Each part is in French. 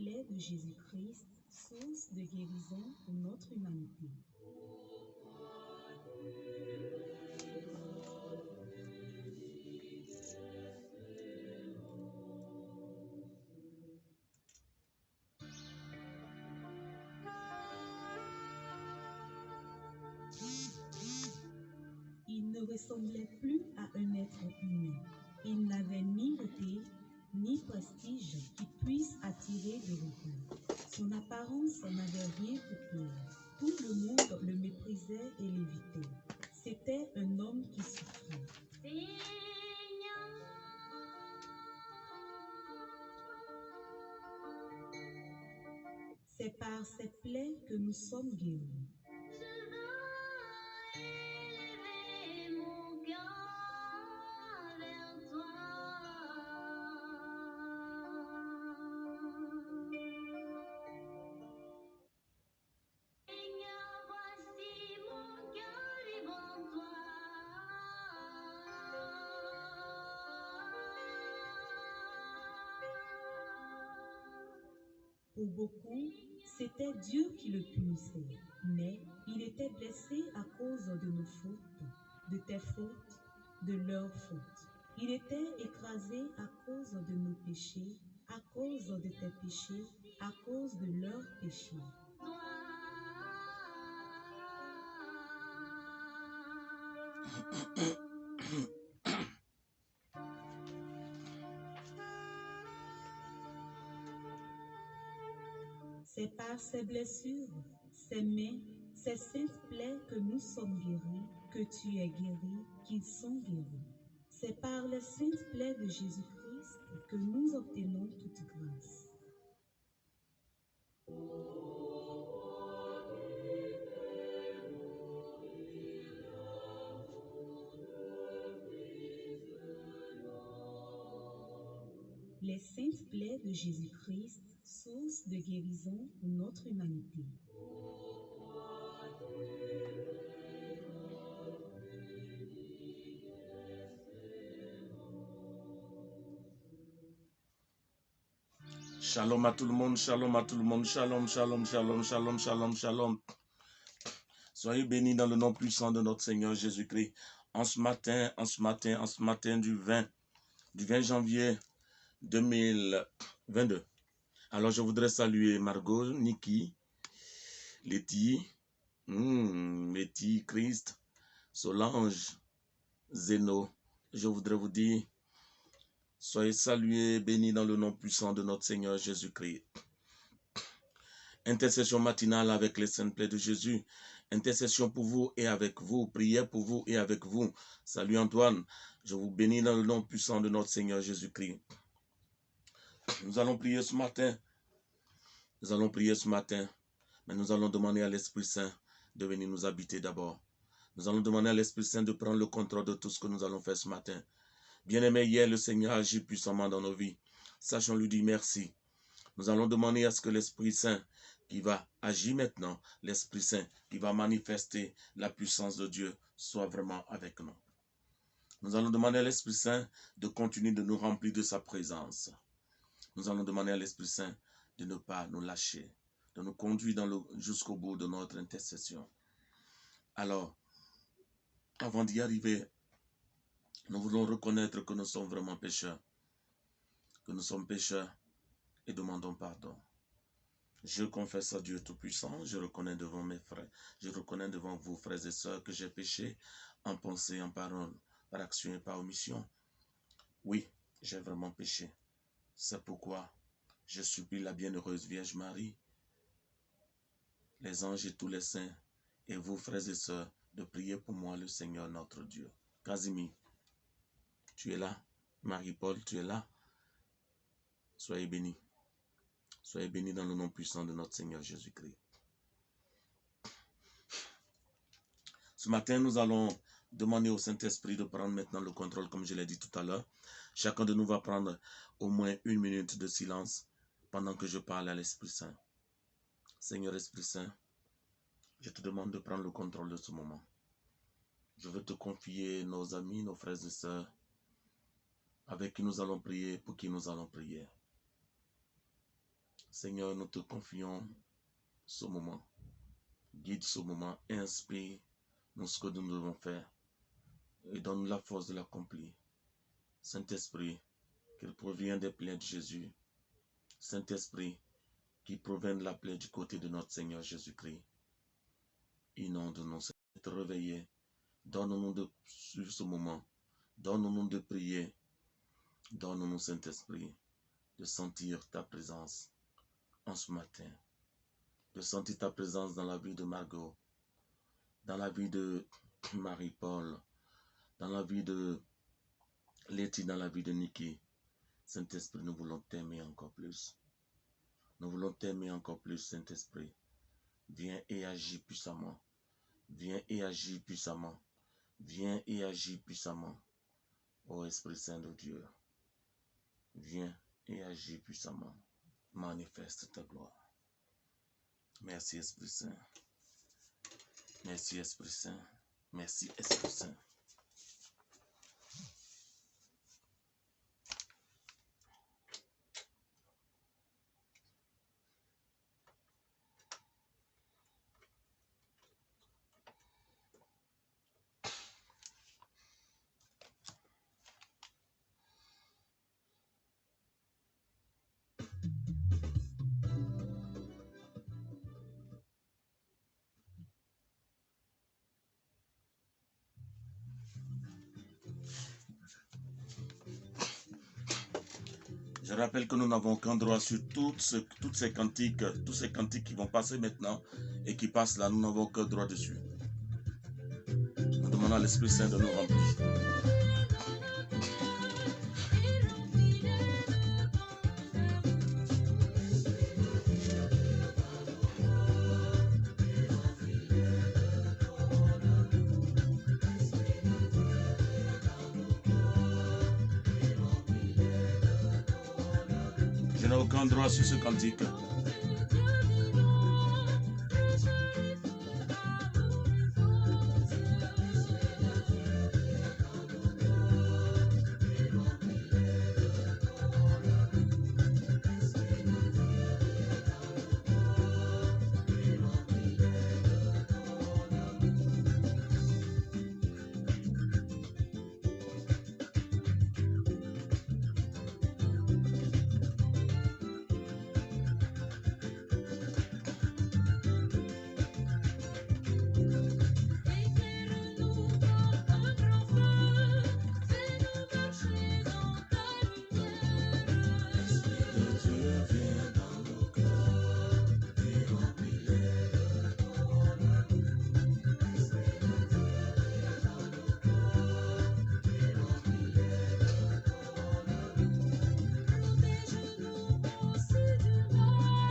plaies de Jésus-Christ, source de guérison pour notre humanité. Il ne ressemblait plus à un être humain. Il n'avait ni beauté, ni prestige qui puisse attirer de regard. Son apparence n'avait rien pour plaire. Tout le monde le méprisait et l'évitait. C'était un homme qui souffrait. C'est par ses plaies que nous sommes guéris. Pour beaucoup, c'était Dieu qui le punissait, mais il était blessé à cause de nos fautes, de tes fautes, de leurs fautes. Il était écrasé à cause de nos péchés, à cause de tes péchés, à cause de leurs péchés. C'est par ces blessures, ces mains, ces saintes plaies que nous sommes guéris, que tu es guéri, qu'ils sont guéris. C'est par les saintes plaies de Jésus-Christ que nous obtenons toute grâce. Les saintes plaies de Jésus-Christ, source de guérison pour notre humanité. Shalom à tout le monde, shalom à tout le monde, shalom, shalom, shalom, shalom, shalom, shalom. Soyez bénis dans le nom puissant de notre Seigneur Jésus-Christ. En ce matin du 20 janvier 2022. Alors je voudrais saluer Margot, Niki, Letty, Letty, Christ, Solange, Zeno. Je voudrais vous dire, soyez salués, bénis dans le nom puissant de notre Seigneur Jésus-Christ. Intercession matinale avec les saintes plaies de Jésus. Intercession pour vous et avec vous. Prière pour vous et avec vous. Salut Antoine. Je vous bénis dans le nom puissant de notre Seigneur Jésus-Christ. Nous allons prier ce matin. Mais nous allons demander à l'Esprit Saint de venir nous habiter d'abord. Nous allons demander à l'Esprit Saint de prendre le contrôle de tout ce que nous allons faire ce matin. Bien-aimé, hier, le Seigneur agit puissamment dans nos vies. Sachons lui dire merci. Nous allons demander à ce que l'Esprit Saint qui va agir maintenant, l'Esprit Saint qui va manifester la puissance de Dieu, soit vraiment avec nous. Nous allons demander à l'Esprit Saint de continuer de nous remplir de sa présence. Nous allons demander à l'Esprit Saint de ne pas nous lâcher, de nous conduire jusqu'au bout de notre intercession. Alors, avant d'y arriver, nous voulons reconnaître que nous sommes vraiment pécheurs, et demandons pardon. Je confesse à Dieu Tout-Puissant, je reconnais devant mes frères, je reconnais devant vous, frères et sœurs, que j'ai péché en pensée, en parole, par action et par omission. Oui, j'ai vraiment péché. C'est pourquoi je supplie la bienheureuse Vierge Marie, les anges et tous les saints, et vous, frères et sœurs, de prier pour moi, le Seigneur notre Dieu. Casimir, tu es là. Marie-Paul, tu es là. Soyez bénis. Soyez bénis dans le nom puissant de notre Seigneur Jésus-Christ. Ce matin, nous allons demander au Saint-Esprit de prendre maintenant le contrôle, comme je l'ai dit tout à l'heure. Chacun de nous va prendre au moins 1 minute de silence pendant que je parle à l'Esprit Saint. Seigneur Esprit Saint, je te demande de prendre le contrôle de ce moment. Je veux te confier nos amis, nos frères et sœurs, avec qui nous allons prier, pour qui nous allons prier. Seigneur, nous te confions ce moment. Guide ce moment, inspire-nous ce que nous devons faire et donne-nous la force de l'accomplir. Saint-Esprit, qu'il provient des plaies de Jésus. Saint-Esprit, qui provient de la plaie du côté de notre Seigneur Jésus-Christ. Inonde-nous, te réveiller. Donne-nous de suivre ce moment. Donne-nous de prier. Donne-nous, Saint-Esprit, de sentir ta présence en ce matin. De sentir ta présence dans la vie de Margot, dans la vie de Marie-Paul, dans la vie de Letty, dans la vie de Nikki. Saint-Esprit, nous voulons t'aimer encore plus. Nous voulons t'aimer encore plus, Saint-Esprit. Viens et agis puissamment. Viens et agis puissamment. Viens et agis puissamment. Ô Esprit Saint de Dieu, viens et agis puissamment. Manifeste ta gloire. Merci Esprit Saint. Merci Esprit Saint. Merci Esprit Saint. Je rappelle que nous n'avons qu'un droit sur toutes ces cantiques, tous ces cantiques qui vont passer maintenant et qui passent là, nous n'avons qu'un droit dessus. Nous demandons à l'Esprit Saint de nous remplir. Je n'ai aucun droit sur ce cantique.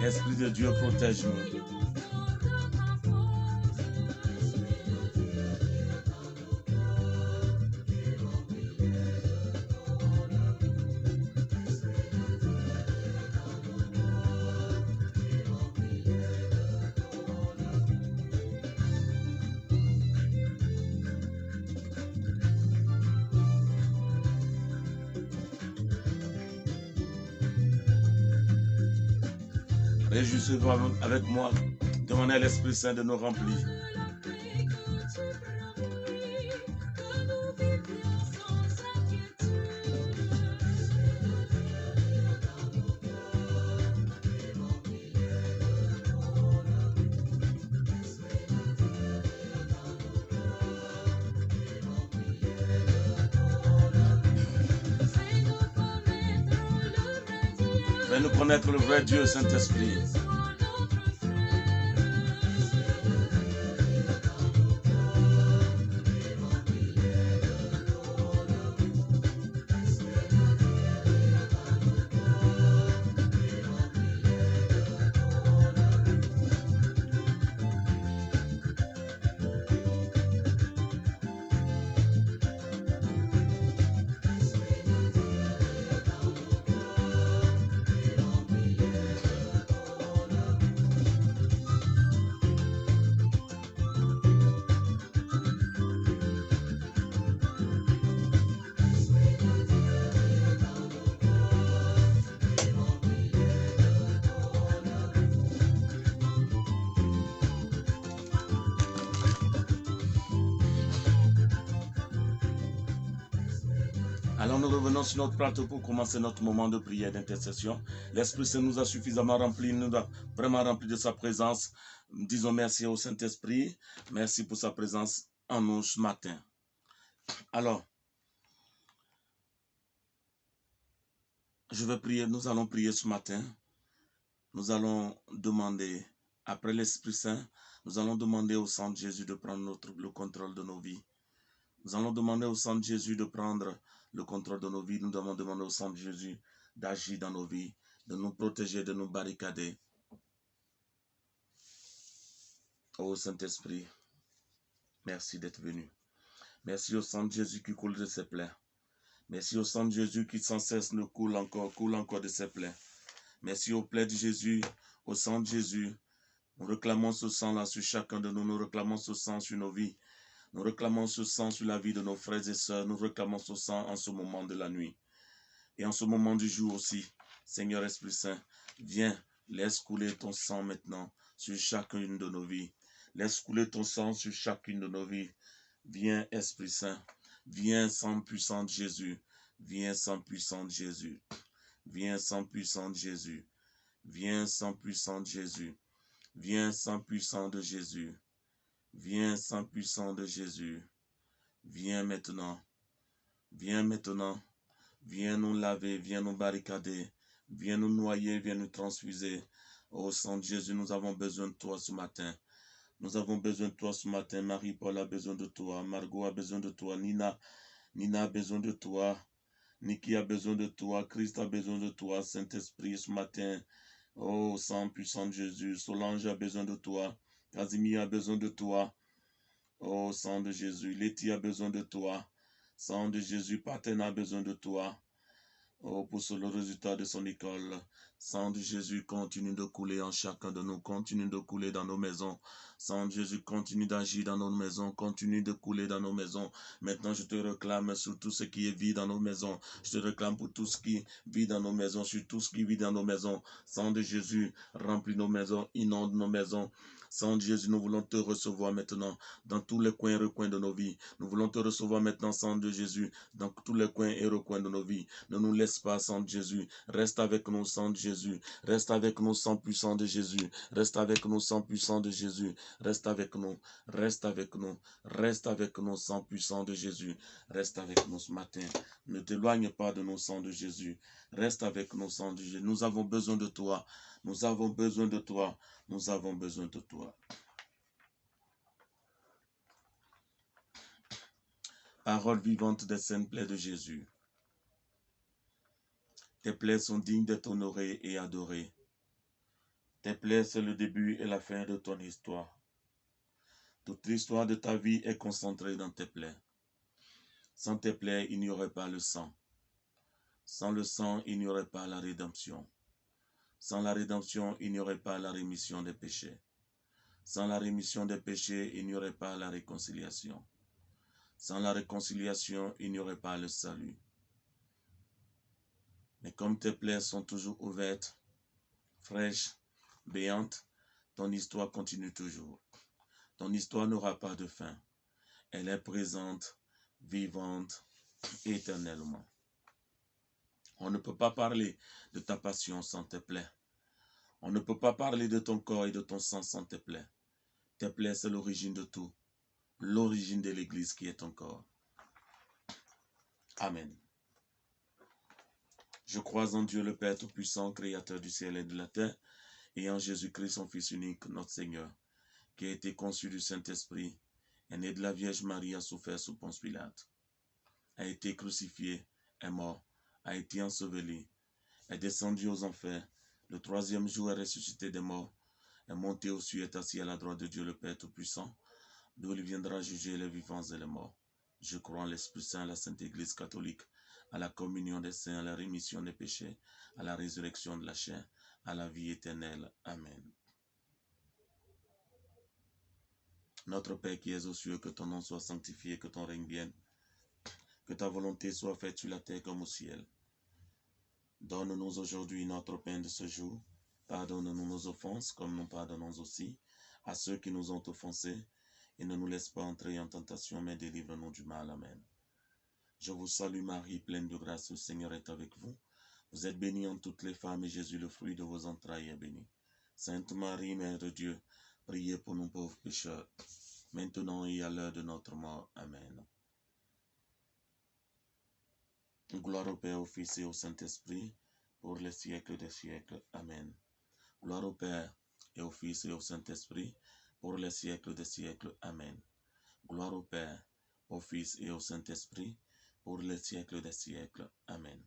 Esprit de Dieu, protège-nous. Réjouissez-vous avec moi. Demandez à l'Esprit Saint de nous remplir. Fais-nous connaître le vrai Dieu, Saint-Esprit. Alors nous revenons sur notre plateau pour commencer notre moment de prière d'intercession. L'Esprit Saint nous a suffisamment remplis, nous a vraiment remplis de sa présence. Disons merci au Saint-Esprit. Merci pour sa présence en nous ce matin. Alors, je vais prier, nous allons prier ce matin. Nous allons demander, après l'Esprit Saint, nous allons demander au sang de Jésus de prendre le contrôle de nos vies. Nous allons demander au sang de Jésus de prendre le contrôle de nos vies. Nous devons demander au sang de Jésus d'agir dans nos vies, de nous protéger, de nous barricader. Ô Saint-Esprit, merci d'être venu. Merci au sang de Jésus qui coule de ses plaies. Merci au sang de Jésus qui sans cesse nous coule encore de ses plaies. Merci aux plaies de Jésus, au sang de Jésus. Nous réclamons ce sang-là sur chacun de nous. Nous réclamons ce sang sur nos vies. Nous réclamons ce sang sur la vie de nos frères et sœurs. Nous réclamons ce sang en ce moment de la nuit. Et en ce moment du jour aussi. Seigneur Esprit Saint, viens, laisse couler ton sang maintenant sur chacune de nos vies. Laisse couler ton sang sur chacune de nos vies. Viens, Esprit Saint. Viens, sang puissant de Jésus. Viens, sang puissant de Jésus. Viens, sang puissant de Jésus. Viens, sang puissant de Jésus. Viens, sang puissant de Jésus. Viens, sang puissant de Jésus. Viens maintenant. Viens maintenant. Viens nous laver, viens nous barricader. Viens nous noyer, viens nous transfuser. Ô sang de Jésus, nous avons besoin de toi ce matin. Nous avons besoin de toi ce matin. Marie-Paul a besoin de toi. Margot a besoin de toi. Nina a besoin de toi. Niki a besoin de toi. Christ a besoin de toi. Saint-Esprit ce matin. Oh, sang puissant de Jésus. Solange a besoin de toi. Casimir a besoin de toi. Oh, sang de Jésus. Letty a besoin de toi. Sang de Jésus. Paten a besoin de toi. Oh, pour le résultat de son école. Sang de Jésus continue de couler en chacun de nous. Continue de couler dans nos maisons. Sang de Jésus continue d'agir dans nos maisons. Continue de couler dans nos maisons. Maintenant, je te réclame sur tout ce qui est vie dans nos maisons. Je te réclame pour tout ce qui vit dans nos maisons. Sur tout ce qui vit dans nos maisons. Sang de Jésus, remplis nos maisons. Inonde nos maisons. Sang de Jésus, nous voulons te recevoir maintenant dans tous les coins et recoins de nos vies. Nous voulons te recevoir maintenant, sang de Jésus, dans tous les coins et recoins de nos vies. Ne nous laisse pas, sang de Jésus. Reste avec nous, sang de Jésus. Reste avec nous, sang puissant de Jésus. Reste avec nous, sang puissant de Jésus. Reste avec nous. Reste avec nous. Reste avec nous, sang puissant de Jésus. Reste avec nous ce matin. Ne t'éloigne pas de nous, sang de Jésus. Reste avec nous, sang de Jésus. Nous avons besoin de toi. Nous avons besoin de toi. Nous avons besoin de toi. Parole vivante des saintes plaies de Jésus. Tes plaies sont dignes d'être honorées et adorées. Tes plaies, c'est le début et la fin de ton histoire. Toute l'histoire de ta vie est concentrée dans tes plaies. Sans tes plaies, il n'y aurait pas le sang. Sans le sang, il n'y aurait pas la rédemption. Sans la rédemption, il n'y aurait pas la rémission des péchés. Sans la rémission des péchés, il n'y aurait pas la réconciliation. Sans la réconciliation, il n'y aurait pas le salut. Mais comme tes plaies sont toujours ouvertes, fraîches, béantes, ton histoire continue toujours. Ton histoire n'aura pas de fin. Elle est présente, vivante, éternellement. On ne peut pas parler de ta passion sans tes plaies. On ne peut pas parler de ton corps et de ton sang sans tes plaies. Tes plaies, c'est l'origine de tout. L'origine de l'Église qui est ton corps. Amen. Je crois en Dieu le Père Tout-Puissant, Créateur du ciel et de la terre, et en Jésus-Christ, son Fils unique, notre Seigneur, qui a été conçu du Saint-Esprit, est né de la Vierge Marie, a souffert sous Ponce Pilate, a été crucifié, est mort, a été enseveli, est descendu aux enfers, le troisième jour est ressuscité des morts, est monté aux cieux, est assis à la droite de Dieu le Père Tout-Puissant, d'où il viendra juger les vivants et les morts. Je crois en l'Esprit Saint, la Sainte Église catholique, à la communion des saints, à la rémission des péchés, à la résurrection de la chair, à la vie éternelle. Amen. Notre Père qui es aux cieux, que ton nom soit sanctifié, que ton règne vienne, que ta volonté soit faite sur la terre comme au ciel. Donne-nous aujourd'hui notre pain de ce jour. Pardonne-nous nos offenses, comme nous pardonnons aussi à ceux qui nous ont offensés. Et ne nous laisse pas entrer en tentation, mais délivre-nous du mal. Amen. Je vous salue Marie, pleine de grâce, le Seigneur est avec vous. Vous êtes bénie en toutes les femmes et Jésus, le fruit de vos entrailles, est béni. Sainte Marie, Mère de Dieu, priez pour nous pauvres pécheurs, maintenant et à l'heure de notre mort. Amen. Gloire au Père, au Fils et au Saint-Esprit, pour les siècles des siècles. Amen. Gloire au Père et au Fils et au Saint-Esprit, pour les siècles des siècles. Amen. Gloire au Père, au Fils et au Saint-Esprit, pour les siècles des siècles. Amen.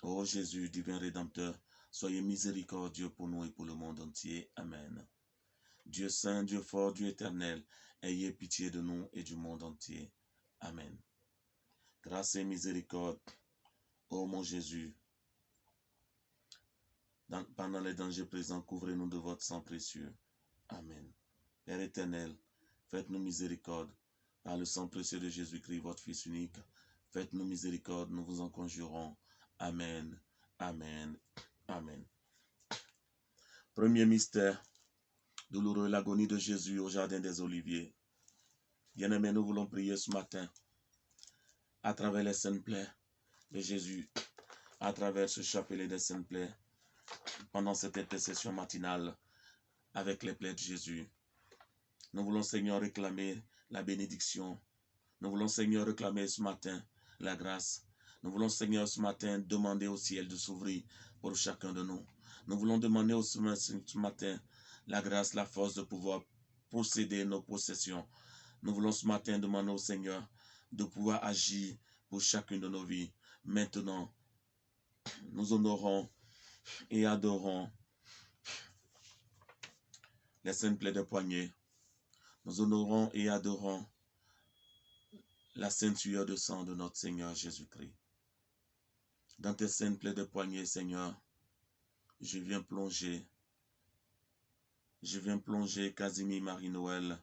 Ô Jésus, divin Rédempteur, soyez miséricordieux pour nous et pour le monde entier. Amen. Dieu saint, Dieu fort, Dieu éternel, ayez pitié de nous et du monde entier. Amen. Grâce et miséricorde, ô mon Jésus, pendant les dangers présents, couvrez-nous de votre sang précieux. Amen. Père éternel, faites-nous miséricorde. Par le sang précieux de Jésus-Christ, votre Fils unique, faites-nous miséricorde, nous vous en conjurons. Amen. Amen. Amen. Premier mystère douloureux, l'agonie de Jésus au jardin des Oliviers. Bien-aimés, nous voulons prier ce matin à travers les saintes plaies de Jésus, à travers ce chapelet des saintes plaies, pendant cette intercession matinale avec les plaies de Jésus. Nous voulons, Seigneur, réclamer la bénédiction. Nous voulons, Seigneur, réclamer ce matin la grâce. Nous voulons, Seigneur, ce matin, demander au ciel de s'ouvrir pour chacun de nous. Nous voulons demander ce matin la grâce, la force de pouvoir posséder nos possessions. Nous voulons ce matin demander au Seigneur de pouvoir agir pour chacune de nos vies. Maintenant, nous honorons et adorons les saintes plaies de poignée. Nous honorons et adorons la sainte sueur de sang de notre Seigneur Jésus-Christ. Dans tes saintes plaies de poignée, Seigneur, je viens plonger Casimir Marie-Noël.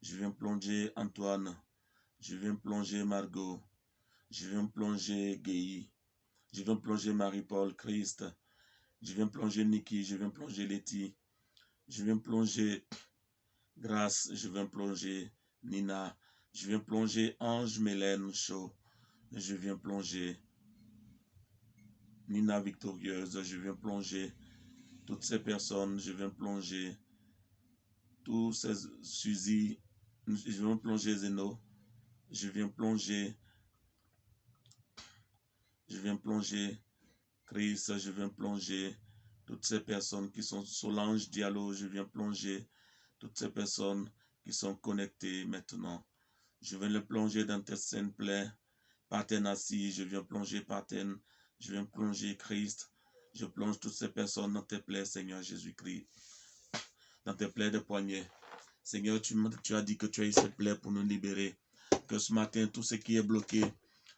Je viens plonger Antoine. Je viens plonger Margot. Je viens plonger Guéhi. Je viens plonger Marie-Paul Christ. Je viens plonger Niki. Je viens plonger Letty. Je viens plonger Grâce. Je viens plonger Nina. Je viens plonger Ange Mélène Chaud. Je viens plonger Nina Victorieuse. Je viens plonger toutes ces personnes. Je viens plonger tous ces Suzy. Je viens plonger Zeno. Je viens plonger Chris. Je viens plonger toutes ces personnes qui sont Solange Diallo. Je viens plonger toutes ces personnes qui sont connectées maintenant. Je viens les plonger dans tes saintes plaies. Paten assis, je viens plonger Paten. Je viens plonger Christ. Je plonge toutes ces personnes dans tes plaies, Seigneur Jésus-Christ. Dans tes plaies de poignée. Seigneur, tu as dit que tu as eu cette plaie pour nous libérer. Que ce matin, tout ce qui est bloqué,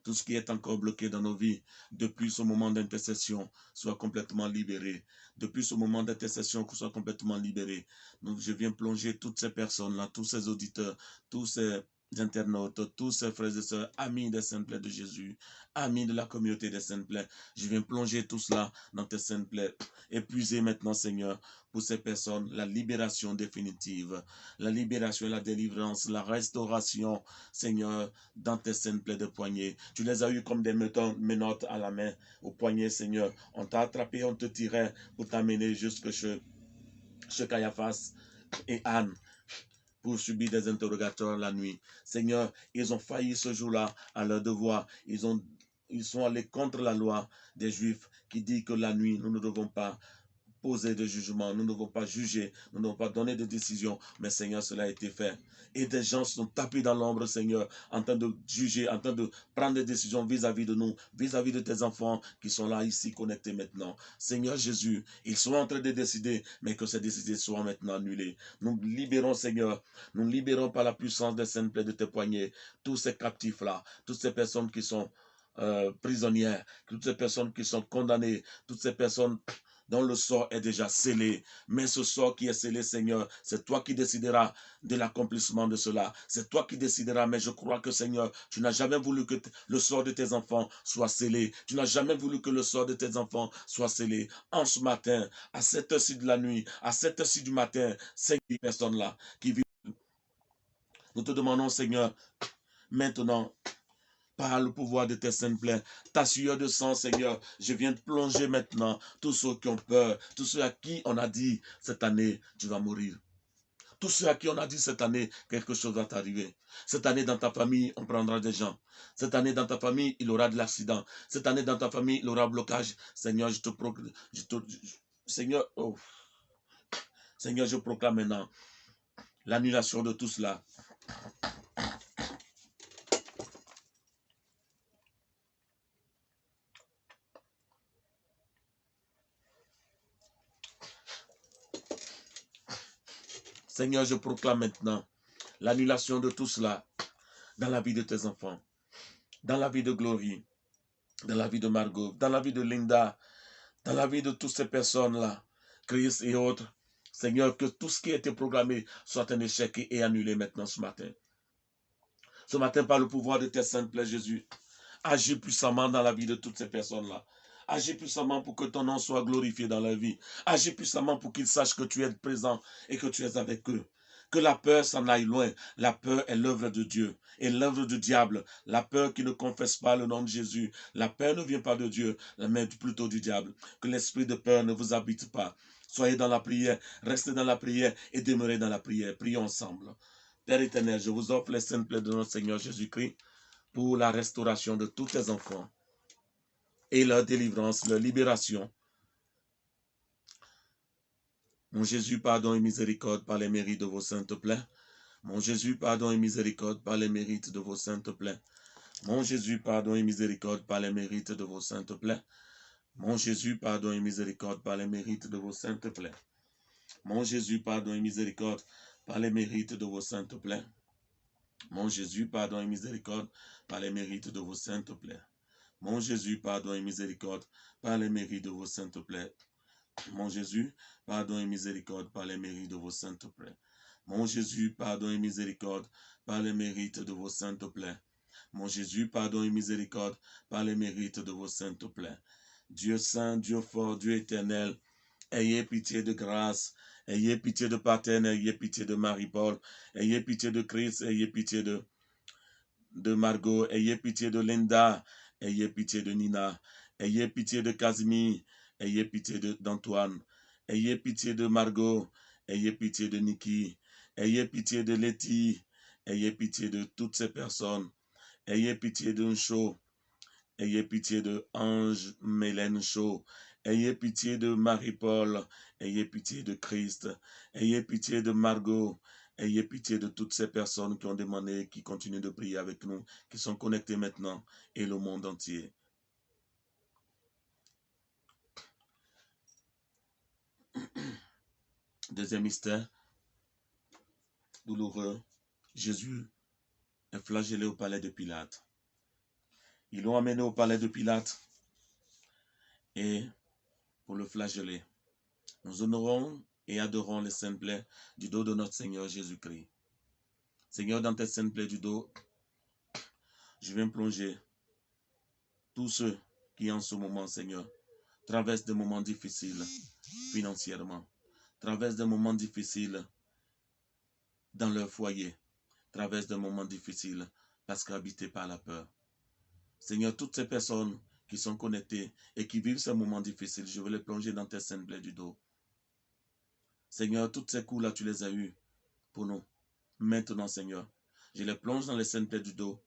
tout ce qui est encore bloqué dans nos vies, depuis ce moment d'intercession, soit complètement libéré. Depuis ce moment d'intercession, soit complètement libéré. Donc, je viens plonger toutes ces personnes-là, tous ces auditeurs, tous ces internautes, tous ces frères et sœurs, amis des saintes plaies de Jésus, amis de la communauté des saintes plaies. Je viens plonger tout cela dans tes saintes plaies. Épuisez maintenant, Seigneur, pour ces personnes, la libération définitive, la libération et la délivrance, la restauration, Seigneur, dans tes saintes plaies de poignée. Tu les as eues comme des menottes à la main, au poignet, Seigneur. On t'a attrapé, on te tirait pour t'amener jusque chez Caiaphas et Anne, pour subir des interrogateurs la nuit. Seigneur, ils ont failli ce jour-là à leur devoir. Ils sont allés contre la loi des Juifs qui dit que la nuit, nous ne devons pas poser de jugement, nous ne devons pas juger, nous ne devons pas donner de décision, mais Seigneur, cela a été fait. Et des gens sont tapés dans l'ombre, Seigneur, en train de juger, en train de prendre des décisions vis-à-vis de nous, vis-à-vis de tes enfants qui sont là, ici, connectés maintenant. Seigneur Jésus, ils sont en train de décider, mais que ces décisions soient maintenant annulées. Nous libérons, Seigneur, nous libérons par la puissance des saintes plaies de tes poignets, tous ces captifs-là, toutes ces personnes qui sont prisonnières, toutes ces personnes qui sont condamnées, toutes ces personnes dont le sort est déjà scellé. Mais ce sort qui est scellé, Seigneur, c'est toi qui décideras de l'accomplissement de cela. C'est toi qui décideras, mais je crois que, Seigneur, tu n'as jamais voulu que le sort de tes enfants soit scellé. Tu n'as jamais voulu que le sort de tes enfants soit scellé. En ce matin, à cette heure-ci de la nuit, à cette heure-ci du matin, ces personnes-là qui vivent, nous te demandons, Seigneur, maintenant, par le pouvoir de tes saintes plaies, ta sueur de sang, Seigneur, je viens de plonger maintenant tous ceux qui ont peur, tous ceux à qui on a dit cette année, tu vas mourir. Tous ceux à qui on a dit cette année, quelque chose va t'arriver. Cette année, dans ta famille, on prendra des gens. Cette année, dans ta famille, il y aura de l'accident. Cette année, dans ta famille, il y aura un blocage. Seigneur, Seigneur, oh, Seigneur, je proclame maintenant l'annulation de tout cela. Seigneur, je proclame maintenant l'annulation de tout cela dans la vie de tes enfants, dans la vie de Glory, dans la vie de Margot, dans la vie de Linda, dans la vie de toutes ces personnes-là, Chris et autres. Seigneur, que tout ce qui a été programmé soit un échec et annulé maintenant ce matin. Ce matin, par le pouvoir de tes saintes plaies, Jésus, agis puissamment dans la vie de toutes ces personnes-là. Agis puissamment pour que ton nom soit glorifié dans leur vie. Agis puissamment pour qu'ils sachent que tu es présent et que tu es avec eux. Que la peur s'en aille loin. La peur est l'œuvre de Dieu et l'œuvre du diable. La peur qui ne confesse pas le nom de Jésus. La peur ne vient pas de Dieu, mais plutôt du diable. Que l'esprit de peur ne vous habite pas. Soyez dans la prière, restez dans la prière et demeurez dans la prière. Prions ensemble. Père éternel, je vous offre les saintes plaies de notre Seigneur Jésus-Christ pour la restauration de tous tes enfants et leur délivrance, leur libération. Mon Jésus, pardon et miséricorde par les mérites de vos saintes plaies. Mon Jésus, pardon et miséricorde par les mérites de vos saintes plaies. Mon Jésus, pardon et miséricorde par les mérites de vos saintes plaies. Mon Jésus, pardon et miséricorde par les mérites de vos saintes plaies. Mon Jésus, pardon et miséricorde par les mérites de vos saintes plaies. Mon Jésus, pardon et miséricorde par les mérites de vos saintes plaies. Mon Jésus, pardon et miséricorde par les mérites de vos saintes plaies. Mon Jésus, pardon et miséricorde par les mérites de vos saintes plaies. Mon Jésus, pardon et miséricorde par les mérites de vos saintes plaies. Mon Jésus, pardon et miséricorde par les mérites de vos saintes plaies. Dieu saint, Dieu fort, Dieu éternel, ayez pitié de grâce, ayez pitié de Paterne, ayez pitié de Marie-Paul, ayez pitié de Christ, ayez pitié de Margot, ayez pitié de Linda, ayez pitié de Nina, ayez pitié de Casimir, ayez pitié d'Antoine, ayez pitié de Margot, ayez pitié de Nikki, ayez pitié de Letty, ayez pitié de toutes ces personnes, ayez pitié de Shaw, ayez pitié de Ange Mélène Shaw, ayez pitié de Marie-Paul, ayez pitié de Christ, ayez pitié de Margot, ayez pitié de toutes ces personnes qui ont demandé, qui continuent de prier avec nous, qui sont connectées maintenant, et le monde entier. Deuxième mystère, douloureux, Jésus est flagellé au palais de Pilate. Ils l'ont amené au palais de Pilate, et pour le flageller, nous honorons et adorons les saintes plaies du dos de notre Seigneur Jésus-Christ. Seigneur, dans tes saintes plaies du dos, je viens plonger tous ceux qui en ce moment, Seigneur, traversent des moments difficiles financièrement, traversent des moments difficiles dans leur foyer, traversent des moments difficiles parce qu'habités par la peur. Seigneur, toutes ces personnes qui sont connectées et qui vivent ces moments difficiles, je veux les plonger dans tes saintes plaies du dos. Seigneur, toutes ces coups-là, tu les as eus pour nous. Maintenant, Seigneur, je les plonge dans les saintes plaies du dos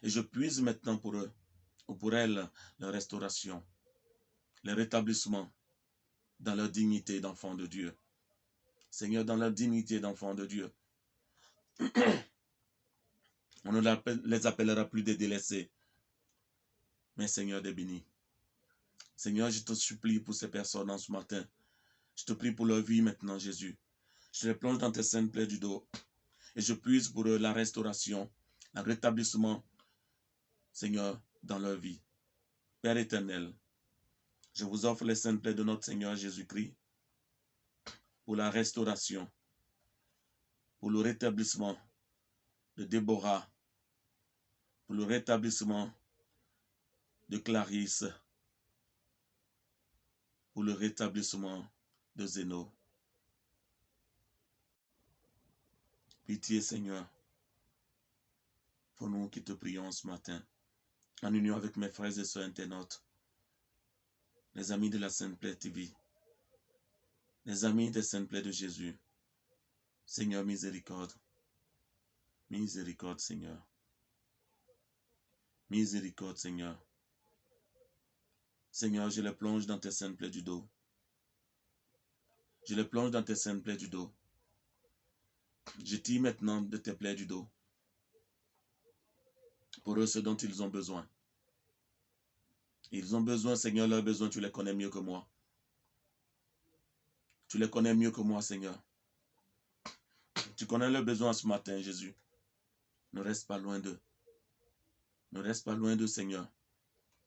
et je puise maintenant pour eux ou pour elles la restauration, le rétablissement dans leur dignité d'enfant de Dieu. Seigneur, dans leur dignité d'enfant de Dieu, on ne les appellera plus des délaissés, mais Seigneur des bénis. Seigneur, je te supplie pour ces personnes en ce matin. Je te prie pour leur vie maintenant, Jésus. Je les plonge dans tes saintes plaies du dos et je puise pour eux la restauration, le rétablissement, Seigneur, dans leur vie. Père éternel, je vous offre les saintes plaies de notre Seigneur Jésus-Christ pour la restauration, pour le rétablissement de Déborah, pour le rétablissement de Clarisse, pour le rétablissement de Zéno. Pitié, Seigneur, pour nous qui te prions ce matin. en union avec mes frères et sœurs internautes, les amis de la Sainte Plaie TV, les amis des Saintes Plaies de Jésus. Seigneur, miséricorde. Miséricorde, Seigneur. Miséricorde, Seigneur. Seigneur, je les plonge dans tes saintes plaies du dos. Je les plonge dans tes saintes plaies du dos. Je tire maintenant de tes plaies du dos. Pour eux, ce dont ils ont besoin. Ils ont besoin, Seigneur, leurs besoins, tu les connais mieux que moi. Tu les connais mieux que moi, Seigneur. Tu connais leurs besoins ce matin, Jésus. Ne reste pas loin d'eux. Ne reste pas loin d'eux, Seigneur.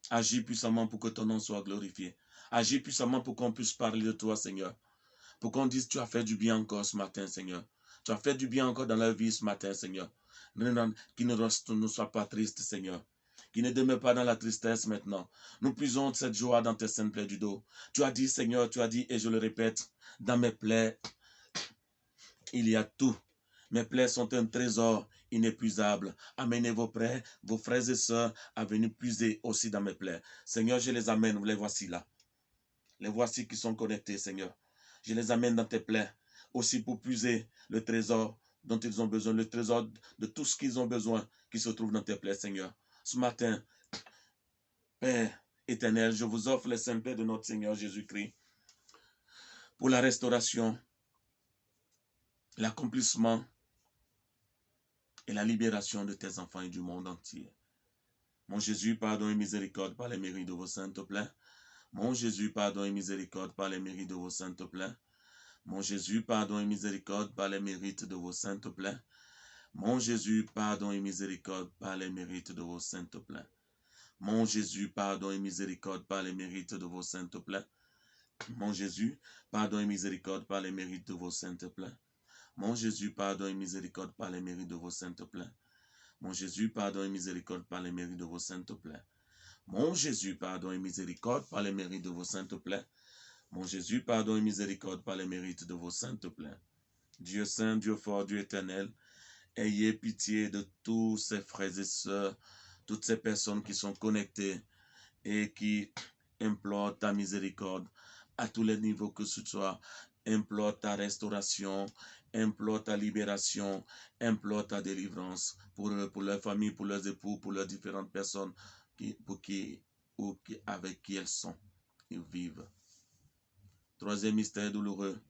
Agis puissamment pour que ton nom soit glorifié. Agis puissamment pour qu'on puisse parler de toi, Seigneur. Pour qu'on dise, tu as fait du bien encore ce matin, Seigneur. Tu as fait du bien encore dans leur vie ce matin, Seigneur. Qu'ils ne soient pas tristes, Seigneur. Qu'ils ne demeurent pas dans la tristesse maintenant. Nous puisons cette joie dans tes saintes plaies du dos. Tu as dit, Seigneur, tu as dit, et je le répète, dans mes plaies, il y a tout. Mes plaies sont un trésor inépuisable. Amenez vos frères et sœurs à venir puiser aussi dans mes plaies. Seigneur, je les amène, les voici là. Les voici qui sont connectés, Seigneur. Je les amène dans tes plaies, aussi pour puiser le trésor dont ils ont besoin, le trésor de tout ce qu'ils ont besoin qui se trouve dans tes plaies, Seigneur. Ce matin, Père éternel, je vous offre les saintes plaies de notre Seigneur Jésus-Christ pour la restauration, l'accomplissement et la libération de tes enfants et du monde entier. Mon Jésus, pardon et miséricorde par les mérites de vos saintes plaies. Mon Jésus, pardon et miséricorde par les mérites de vos saintes plaies. Mon Jésus, pardon et miséricorde par les mérites de vos saintes plaies. Mon Jésus, pardon et miséricorde par les mérites de vos saintes plaies. Mon Jésus, pardon et miséricorde par les mérites de vos saintes plaies. Mon Jésus, pardon et miséricorde par les mérites de vos saintes plaies. Mon Jésus, pardon et miséricorde par les mérites de vos saintes plaies. Mon Jésus, pardon et miséricorde par les mérites de vos saintes plaies. Mon Jésus, pardon et miséricorde par les mérites de vos saintes plaies. Mon Jésus, pardon et miséricorde par les mérites de vos saintes plaies. Dieu saint, Dieu fort, Dieu éternel, ayez pitié de tous ces frères et sœurs, toutes ces personnes qui sont connectées et qui implorent ta miséricorde à tous les niveaux que ce soit, implorent ta restauration, implorent ta libération, implorent ta délivrance pour eux, pour leur famille, pour leurs époux, pour leurs différentes personnes avec qui elles sont, ils vivent. Troisième mystère douloureux,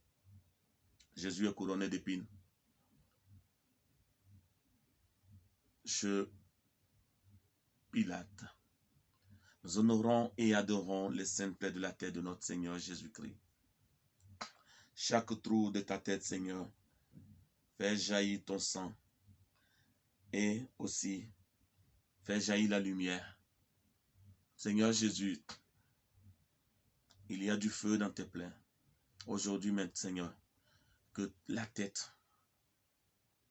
Jésus est couronné d'épines. Chez Pilate. Nous honorons et adorons les saintes plaies de la tête de notre Seigneur Jésus-Christ. Chaque trou de ta tête, Seigneur, fais jaillir ton sang et aussi fais jaillir la lumière. Seigneur Jésus, il y a du feu dans tes plaies. Aujourd'hui, maintenant, Seigneur, que la tête,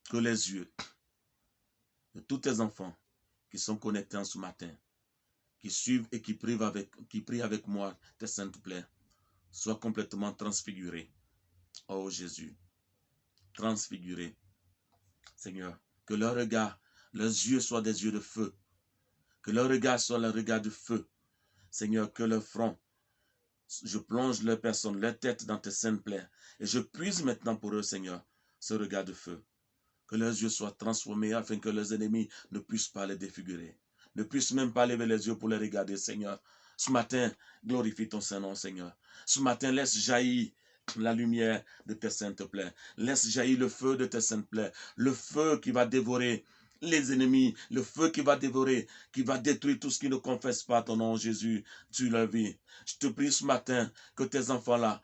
que les yeux de tous tes enfants qui sont connectés en ce matin, qui suivent et qui prient avec moi tes saintes plaies, soient complètement transfigurés. Oh Jésus, transfigurés. Seigneur, que leur regard, leurs yeux soient des yeux de feu. Que leur regard soit le regard de feu. Seigneur, que leur front, je plonge leur personne, leur tête dans tes saintes plaies. Et je puise maintenant pour eux, Seigneur, ce regard de feu. Que leurs yeux soient transformés afin que leurs ennemis ne puissent pas les défigurer. Ne puissent même pas lever les yeux pour les regarder, Seigneur. Ce matin, glorifie ton Saint-Nom, Seigneur. Ce matin, laisse jaillir la lumière de tes saintes plaies. Laisse jaillir le feu de tes saintes plaies. Le feu qui va dévorer les ennemis. Le feu qui va dévorer, qui va détruire tout ce qui ne confesse pas ton nom, Jésus. Tu l'as vu. Je te prie ce matin que tes enfants-là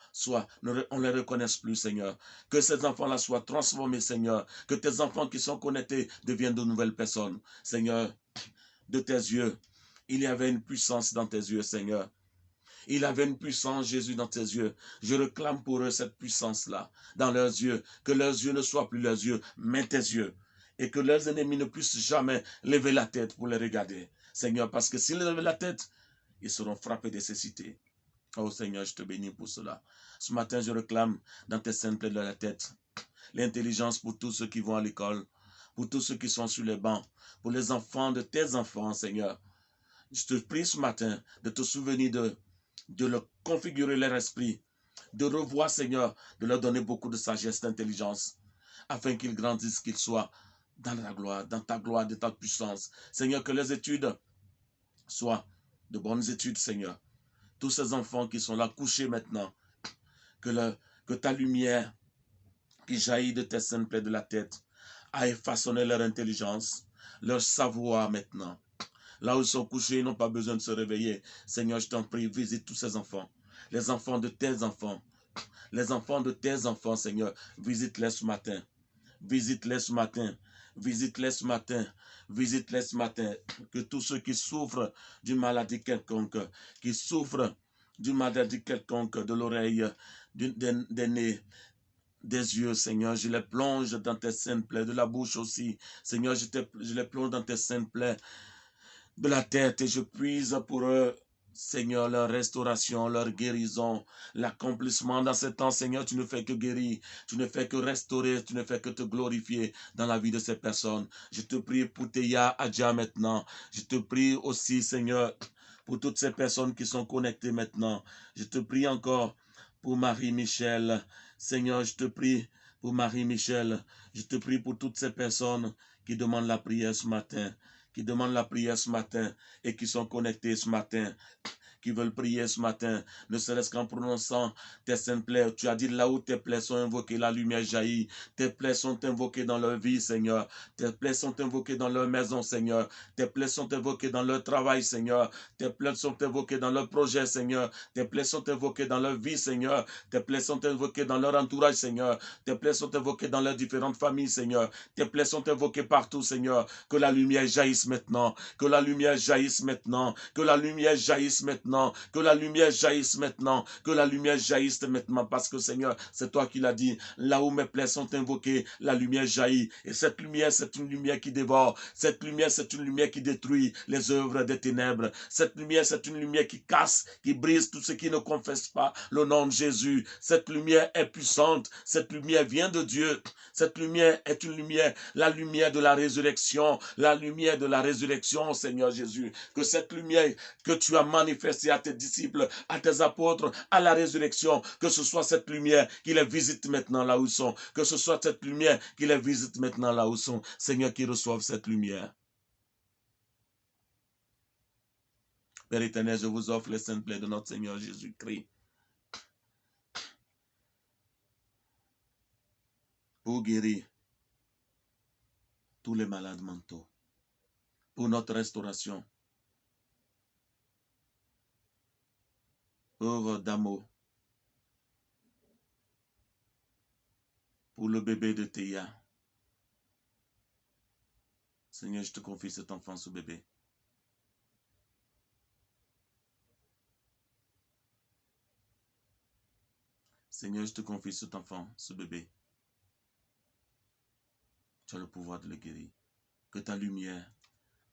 on ne les reconnaisse plus, Seigneur. Que ces enfants-là soient transformés, Seigneur. Que tes enfants qui sont connectés deviennent de nouvelles personnes. Seigneur, de tes yeux, il y avait une puissance dans tes yeux, Seigneur. Il avait une puissance, Jésus, dans tes yeux. Je réclame pour eux cette puissance-là, dans leurs yeux. Que leurs yeux ne soient plus leurs yeux, mais tes yeux. Et que leurs ennemis ne puissent jamais lever la tête pour les regarder. Seigneur, parce que s'ils lèvent la tête, ils seront frappés de cécité. Oh Seigneur, je te bénis pour cela. Ce matin, je réclame dans tes saintes plaies de la tête l'intelligence pour tous ceux qui vont à l'école, pour tous ceux qui sont sur les bancs, pour les enfants de tes enfants, Seigneur. Je te prie ce matin de te souvenir de leur configurer leur esprit, de revoir, Seigneur, de leur donner beaucoup de sagesse, d'intelligence, afin qu'ils grandissent, qu'ils soient dans ta gloire, dans ta puissance. Seigneur, que les études soient de bonnes études, Seigneur. Tous ces enfants qui sont là couchés maintenant, que ta lumière qui jaillit de tes saintes plaies de la tête aille façonner leur intelligence, leur savoir maintenant. Là où ils sont couchés, ils n'ont pas besoin de se réveiller. Seigneur, je t'en prie, visite tous ces enfants. Les enfants de tes enfants. Les enfants de tes enfants, Seigneur, visite-les ce matin. Visite-les ce matin. Visite-les ce matin. Visite-les ce matin. Que tous ceux qui souffrent d'une maladie quelconque, qui souffrent d'une maladie quelconque, de l'oreille, des nez, des yeux, Seigneur, je les plonge dans tes saintes plaies, de la bouche aussi. Seigneur, je les plonge dans tes saintes plaies, de la tête, et je puise pour eux, Seigneur, leur restauration, leur guérison, l'accomplissement dans ce temps. Seigneur, tu ne fais que guérir, tu ne fais que restaurer, tu ne fais que te glorifier dans la vie de ces personnes. Je te prie pour Théa Adja maintenant. Je te prie aussi, Seigneur, pour toutes ces personnes qui sont connectées maintenant. Je te prie encore pour Marie-Michel. Seigneur, je te prie pour Marie-Michel. Je te prie pour toutes ces personnes qui demandent la prière ce matin, qui demandent la prière ce matin et qui sont connectés ce matin, qui veulent prier ce matin, ne serait-ce qu'en prononçant tes saintes plaies. Tu as dit là où tes plaies sont invoquées, la lumière jaillit. Tes plaies sont invoquées dans leur vie, Seigneur. Tes plaies sont invoquées dans leur maison, Seigneur. Tes plaies sont invoquées dans leur travail, Seigneur. Tes plaies sont invoquées dans leur projet, Seigneur. Tes plaies sont invoquées dans leur vie, Seigneur. Tes plaies sont invoquées dans leur entourage, Seigneur. Tes plaies sont invoquées dans leurs différentes familles, Seigneur. Tes plaies sont invoquées partout, Seigneur. Que la lumière jaillisse maintenant. Que la lumière jaillisse maintenant. Que la lumière jaillisse maintenant. Que la lumière jaillisse maintenant. Que la lumière jaillisse maintenant. Parce que, Seigneur, c'est toi qui l'as dit. Là où mes plaies sont invoquées, la lumière jaillit. Et cette lumière, c'est une lumière qui dévore. Cette lumière, c'est une lumière qui détruit les œuvres des ténèbres. Cette lumière, c'est une lumière qui casse, qui brise tout ce qui ne confesse pas le nom de Jésus. Cette lumière est puissante. Cette lumière vient de Dieu. Cette lumière est une lumière, la lumière de la résurrection. La lumière de la résurrection, Seigneur Jésus. Que cette lumière que tu as manifestée à tes disciples, à tes apôtres, à la résurrection, que ce soit cette lumière qui les visite maintenant là où ils sont. Que ce soit cette lumière qui les visite maintenant là où ils sont. Seigneur, qu'ils reçoivent cette lumière. Père éternel, je vous offre les saintes plaies de notre Seigneur Jésus-Christ pour guérir tous les malades mentaux, pour notre restauration, pour Damo, pour le bébé de Théa. Seigneur, je te confie cet enfant, ce bébé. Seigneur, je te confie cet enfant, ce bébé. Tu as le pouvoir de le guérir. Que ta lumière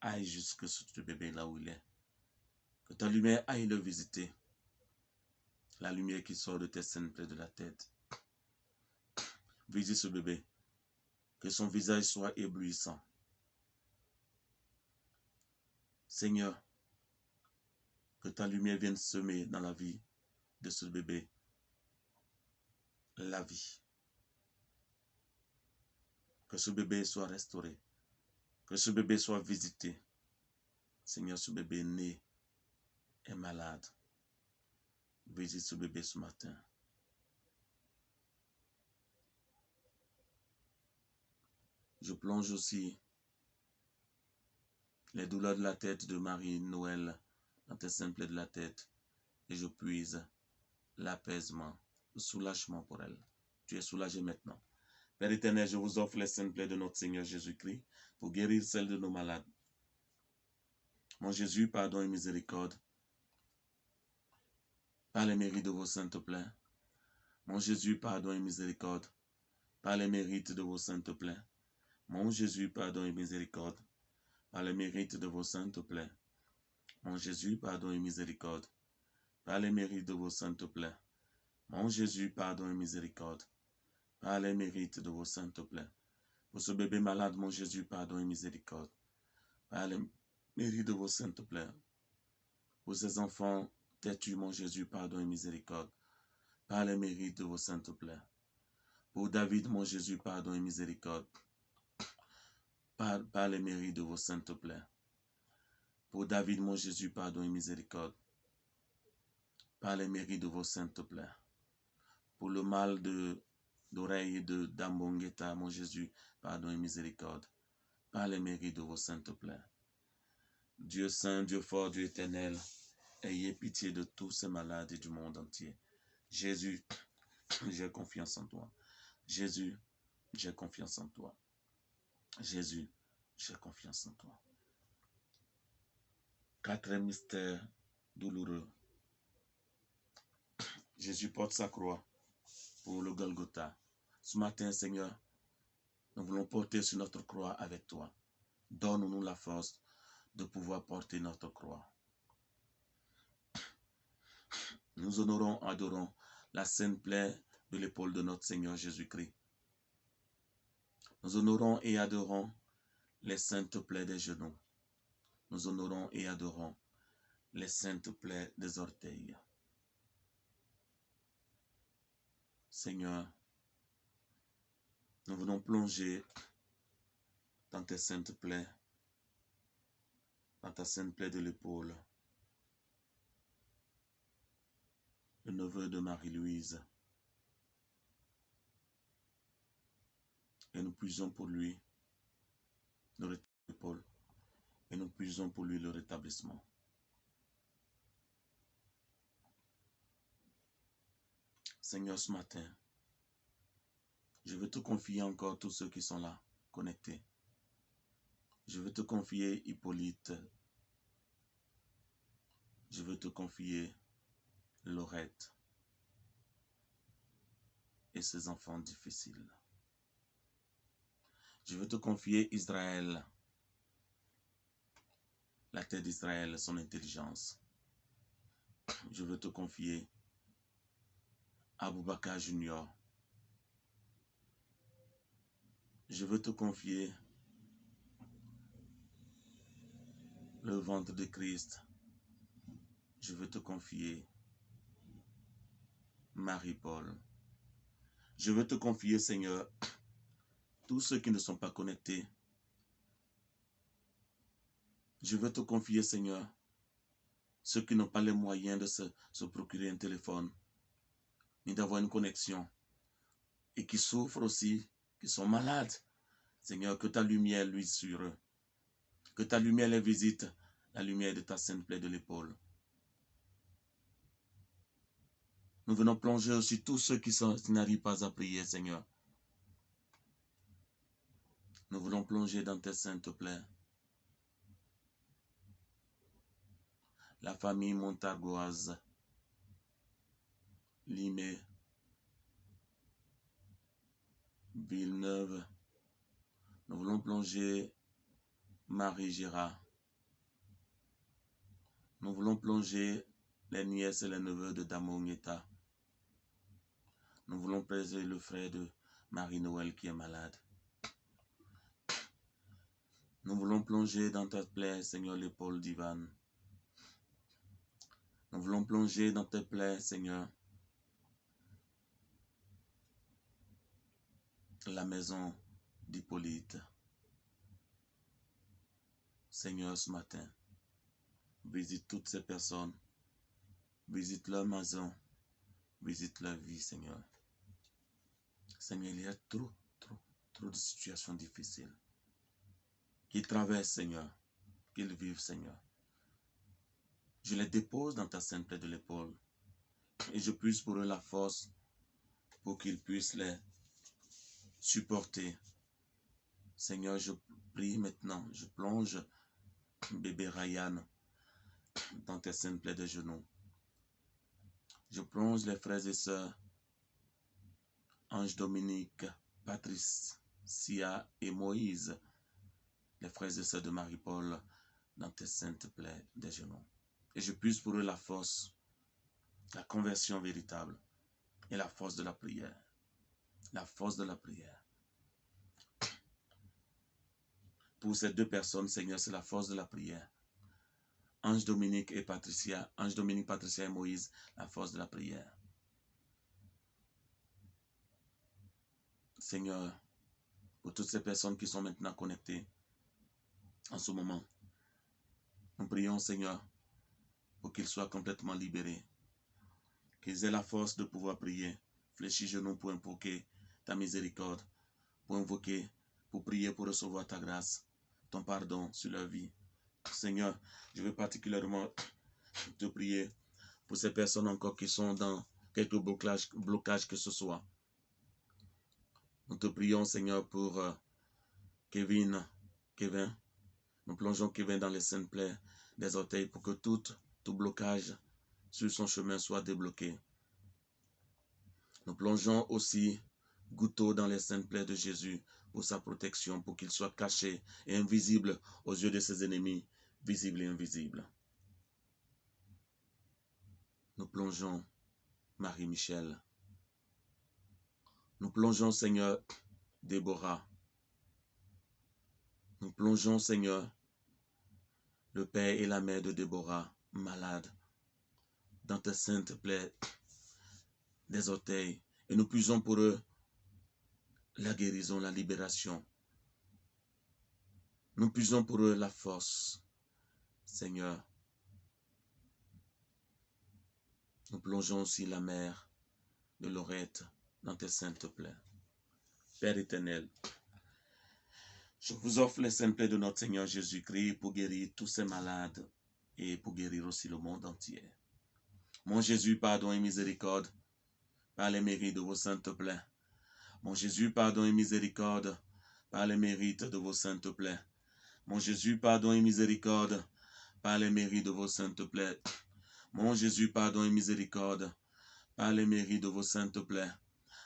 aille jusque sur ce bébé là où il est. Que ta lumière aille le visiter. La lumière qui sort de tes saintes plaies de la tête. Visite ce bébé. Que son visage soit éblouissant. Seigneur, que ta lumière vienne semer dans la vie de ce bébé. La vie. Que ce bébé soit restauré. Que ce bébé soit visité. Seigneur, ce bébé né est malade. Visite ce bébé ce matin. Je plonge aussi les douleurs de la tête de Marie-Noël dans tes saintes plaies de la tête et je puise l'apaisement, le soulagement pour elle. Tu es soulagé maintenant. Père éternel, je vous offre les saintes plaies de notre Seigneur Jésus-Christ pour guérir celles de nos malades. Mon Jésus, pardon et miséricorde, par les mérites de vos saintes plaies. Mon Jésus, pardon et miséricorde, par les mérites de vos saintes plaies. Mon Jésus, pardon et miséricorde, par les mérites de vos saintes plaies. Mon Jésus, pardon et miséricorde, par les mérites de vos saintes plaies. Mon Jésus, pardon et miséricorde, par les mérites de vos saintes plaies. Pour ce bébé malade, mon Jésus, pardon et miséricorde, par les mérites de vos saintes plaies. Pour ces enfants têtus, mon Jésus, pardon et miséricorde. Par les mérites de vos saintes plaies. Pour David, mon Jésus, pardon et miséricorde. Par les mérites de vos saintes plaies. Pour David, mon Jésus, pardon et miséricorde. Par les mérites de vos saintes plaies. Pour le mal d'oreille de Dambongeta, mon Jésus, pardon et miséricorde. Par les mérites de vos saintes plaies. Dieu saint, Dieu fort, Dieu éternel, ayez pitié de tous ces malades et du monde entier. Jésus, j'ai confiance en toi. Jésus, j'ai confiance en toi. Jésus, j'ai confiance en toi. Quatrième mystère douloureux. Jésus porte sa croix pour le Golgotha. Ce matin, Seigneur, nous voulons porter sur notre croix avec toi. Donne-nous la force de pouvoir porter notre croix. Nous honorons, adorons la sainte plaie de l'épaule de notre Seigneur Jésus-Christ. Nous honorons et adorons les saintes plaies des genoux. Nous honorons et adorons les saintes plaies des orteils. Seigneur, nous venons plonger dans tes saintes plaies, dans ta sainte plaie de l'épaule. Le neveu de Marie-Louise. Et nous puisons pour lui le rétablissement. Et nous puisons pour lui le rétablissement. Seigneur, ce matin, je veux te confier encore tous ceux qui sont là, connectés. Je veux te confier Hippolyte. Je veux te confier Laurette et ses enfants difficiles. Je veux te confier Israël, la tête d'Israël, son intelligence. Je veux te confier Aboubakar Junior. Je veux te confier le ventre de Christ. Je veux te confier Marie-Paul. Je veux te confier, Seigneur, tous ceux qui ne sont pas connectés. Je veux te confier, Seigneur, ceux qui n'ont pas les moyens de se procurer un téléphone, ni d'avoir une connexion, et qui souffrent aussi, qui sont malades. Seigneur, que ta lumière luise sur eux. Que ta lumière les visite, la lumière de ta sainte plaie de l'épaule. Nous venons plonger aussi tous ceux qui n'arrivent pas à prier, Seigneur. Nous voulons plonger dans tes saintes plaies. La famille Montargoise, Limay, Villeneuve. Nous voulons plonger Marie Gérard. Nous voulons plonger les nièces et les neveux de Damongeta. Nous voulons plonger le frère de Marie-Noël qui est malade. Nous voulons plonger dans ta plaie, Seigneur, l'épaule d'Ivan. Nous voulons plonger dans tes plaies, Seigneur, la maison d'Hippolyte. Seigneur, ce matin, visite toutes ces personnes, visite leur maison, visite leur vie, Seigneur. Seigneur, il y a trop de situations difficiles qu'ils traversent, Seigneur, qu'ils vivent, Seigneur. Je les dépose dans ta sainte plaie de l'épaule et je puisse pour eux la force pour qu'ils puissent les supporter. Seigneur, je prie maintenant, je plonge bébé Ryan dans tes saintes plaies de genoux. Je plonge les frères et sœurs Ange Dominique, Patricia et Moïse, les frères et sœurs de Marie-Paul, dans tes saintes plaies des genoux. Et je puisse pour eux la force, la conversion véritable et la force de la prière. La force de la prière. Pour ces deux personnes, Seigneur, c'est la force de la prière. Ange Dominique et Patricia, Ange Dominique, Patricia et Moïse, la force de la prière. Seigneur, pour toutes ces personnes qui sont maintenant connectées en ce moment, nous prions, Seigneur, pour qu'ils soient complètement libérés, qu'ils aient la force de pouvoir prier, fléchir genoux pour invoquer ta miséricorde, pour prier, pour recevoir ta grâce, ton pardon sur leur vie. Seigneur, je veux particulièrement te prier pour ces personnes encore qui sont dans quelques blocages que ce soit. Nous te prions, Seigneur, pour Kevin. Nous plongeons Kevin dans les saintes plaies des orteils pour que tout blocage sur son chemin soit débloqué. Nous plongeons aussi Gouto dans les saintes plaies de Jésus pour sa protection, pour qu'il soit caché et invisible aux yeux de ses ennemis, visible et invisible. Nous plongeons Marie-Michel. Nous plongeons, Seigneur, Déborah. Nous plongeons, Seigneur, le père et la mère de Déborah, malades, dans tes saintes plaies des orteils. Et nous puisons pour eux la guérison, la libération. Nous puisons pour eux la force, Seigneur. Nous plongeons aussi la mère de Laurette dans tes saintes plaies. Père éternel, je vous offre les saintes plaies de notre Seigneur Jésus-Christ pour guérir tous ces malades et pour guérir aussi le monde entier. Mon Jésus, pardon et miséricorde, par les mérites de vos saintes plaies. Mon Jésus, pardon et miséricorde, par les mérites de vos saintes plaies. Mon Jésus, pardon et miséricorde, par les mérites de vos saintes plaies. Mon Jésus, pardon et miséricorde, par les mérites de vos saintes plaies.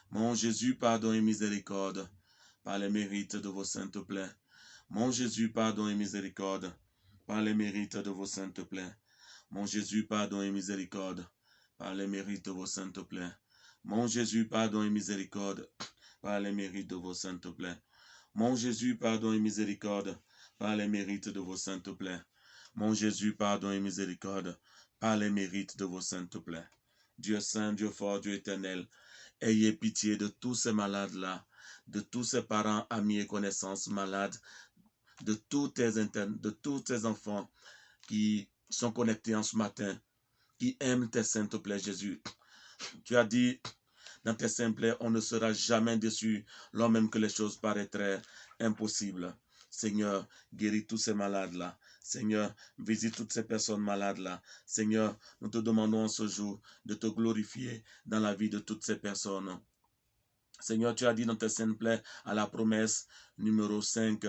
Mon Jésus, pardon et miséricorde, par les mérites de vos saintes plaies. Mon Jésus, pardon et miséricorde, par les mérites de vos saintes plaies. Mon Jésus, pardon et miséricorde, par les mérites de vos saintes plaies. Mon Jésus, pardon et miséricorde, par les mérites de vos saintes plaies. Mon Jésus, pardon et miséricorde, par les mérites de vos saintes plaies. Mon Jésus, pardon et miséricorde, par les mérites de vos saintes plaies. Dieu saint, Dieu fort, Dieu éternel, ayez pitié de tous ces malades-là, de tous ces parents, amis et connaissances malades, de tous tes enfants qui sont connectés en ce matin, qui aiment tes saintes plaies, Jésus. Tu as dit, dans tes saintes plaies, on ne sera jamais déçu, lors même que les choses paraîtraient impossibles. Seigneur, guéris tous ces malades-là. Seigneur, visite toutes ces personnes malades-là. Seigneur, nous te demandons en ce jour de te glorifier dans la vie de toutes ces personnes. Seigneur, tu as dit dans tes saintes plaies à la promesse numéro 5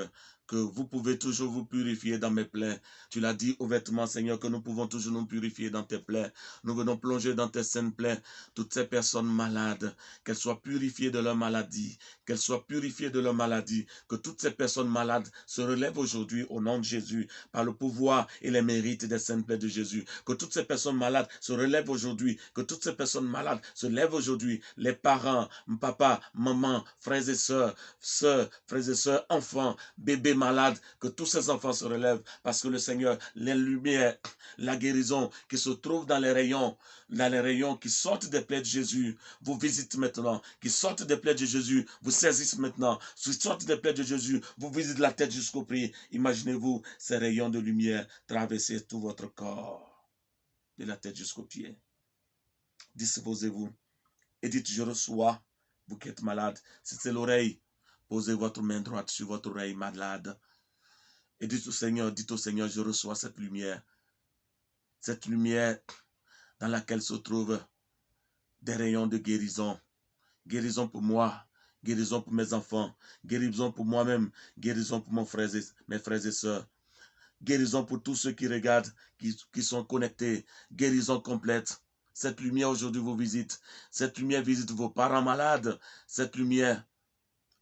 que vous pouvez toujours vous purifier dans mes plaies. Tu l'as dit aux vêtements, Seigneur, que nous pouvons toujours nous purifier dans tes plaies. Nous venons plonger dans tes saintes plaies toutes ces personnes malades, qu'elles soient purifiées de leur maladie, qu'elles soient purifiées de leur maladie, que toutes ces personnes malades se relèvent aujourd'hui au nom de Jésus, par le pouvoir et les mérites des saintes plaies de Jésus. Que toutes ces personnes malades se relèvent aujourd'hui, que toutes ces personnes malades se lèvent aujourd'hui, les parents, papa, maman, frères et sœurs, frères et sœurs, enfants, bébés malades, que tous ces enfants se relèvent, parce que le Seigneur, les lumières, la guérison qui se trouve dans les rayons qui sortent des plaies de Jésus, vous visitent maintenant, qui sortent des plaies de Jésus, vous saisissent maintenant, qui sortent des plaies de Jésus, vous visitent la tête jusqu'au pied. Imaginez-vous ces rayons de lumière traverser tout votre corps, de la tête jusqu'au pied. Disposez-vous et dites, je reçois, vous qui êtes malade. Si c'est l'oreille, posez votre main droite sur votre oreille malade. Et dites au Seigneur, je reçois cette lumière dans laquelle se trouvent des rayons de guérison. Guérison pour moi, guérison pour mes enfants, guérison pour moi-même, guérison pour mes frères et sœurs. Guérison pour tous ceux qui regardent, qui sont connectés. Guérison complète. Cette lumière aujourd'hui vous visite. Cette lumière visite vos parents malades. Cette lumière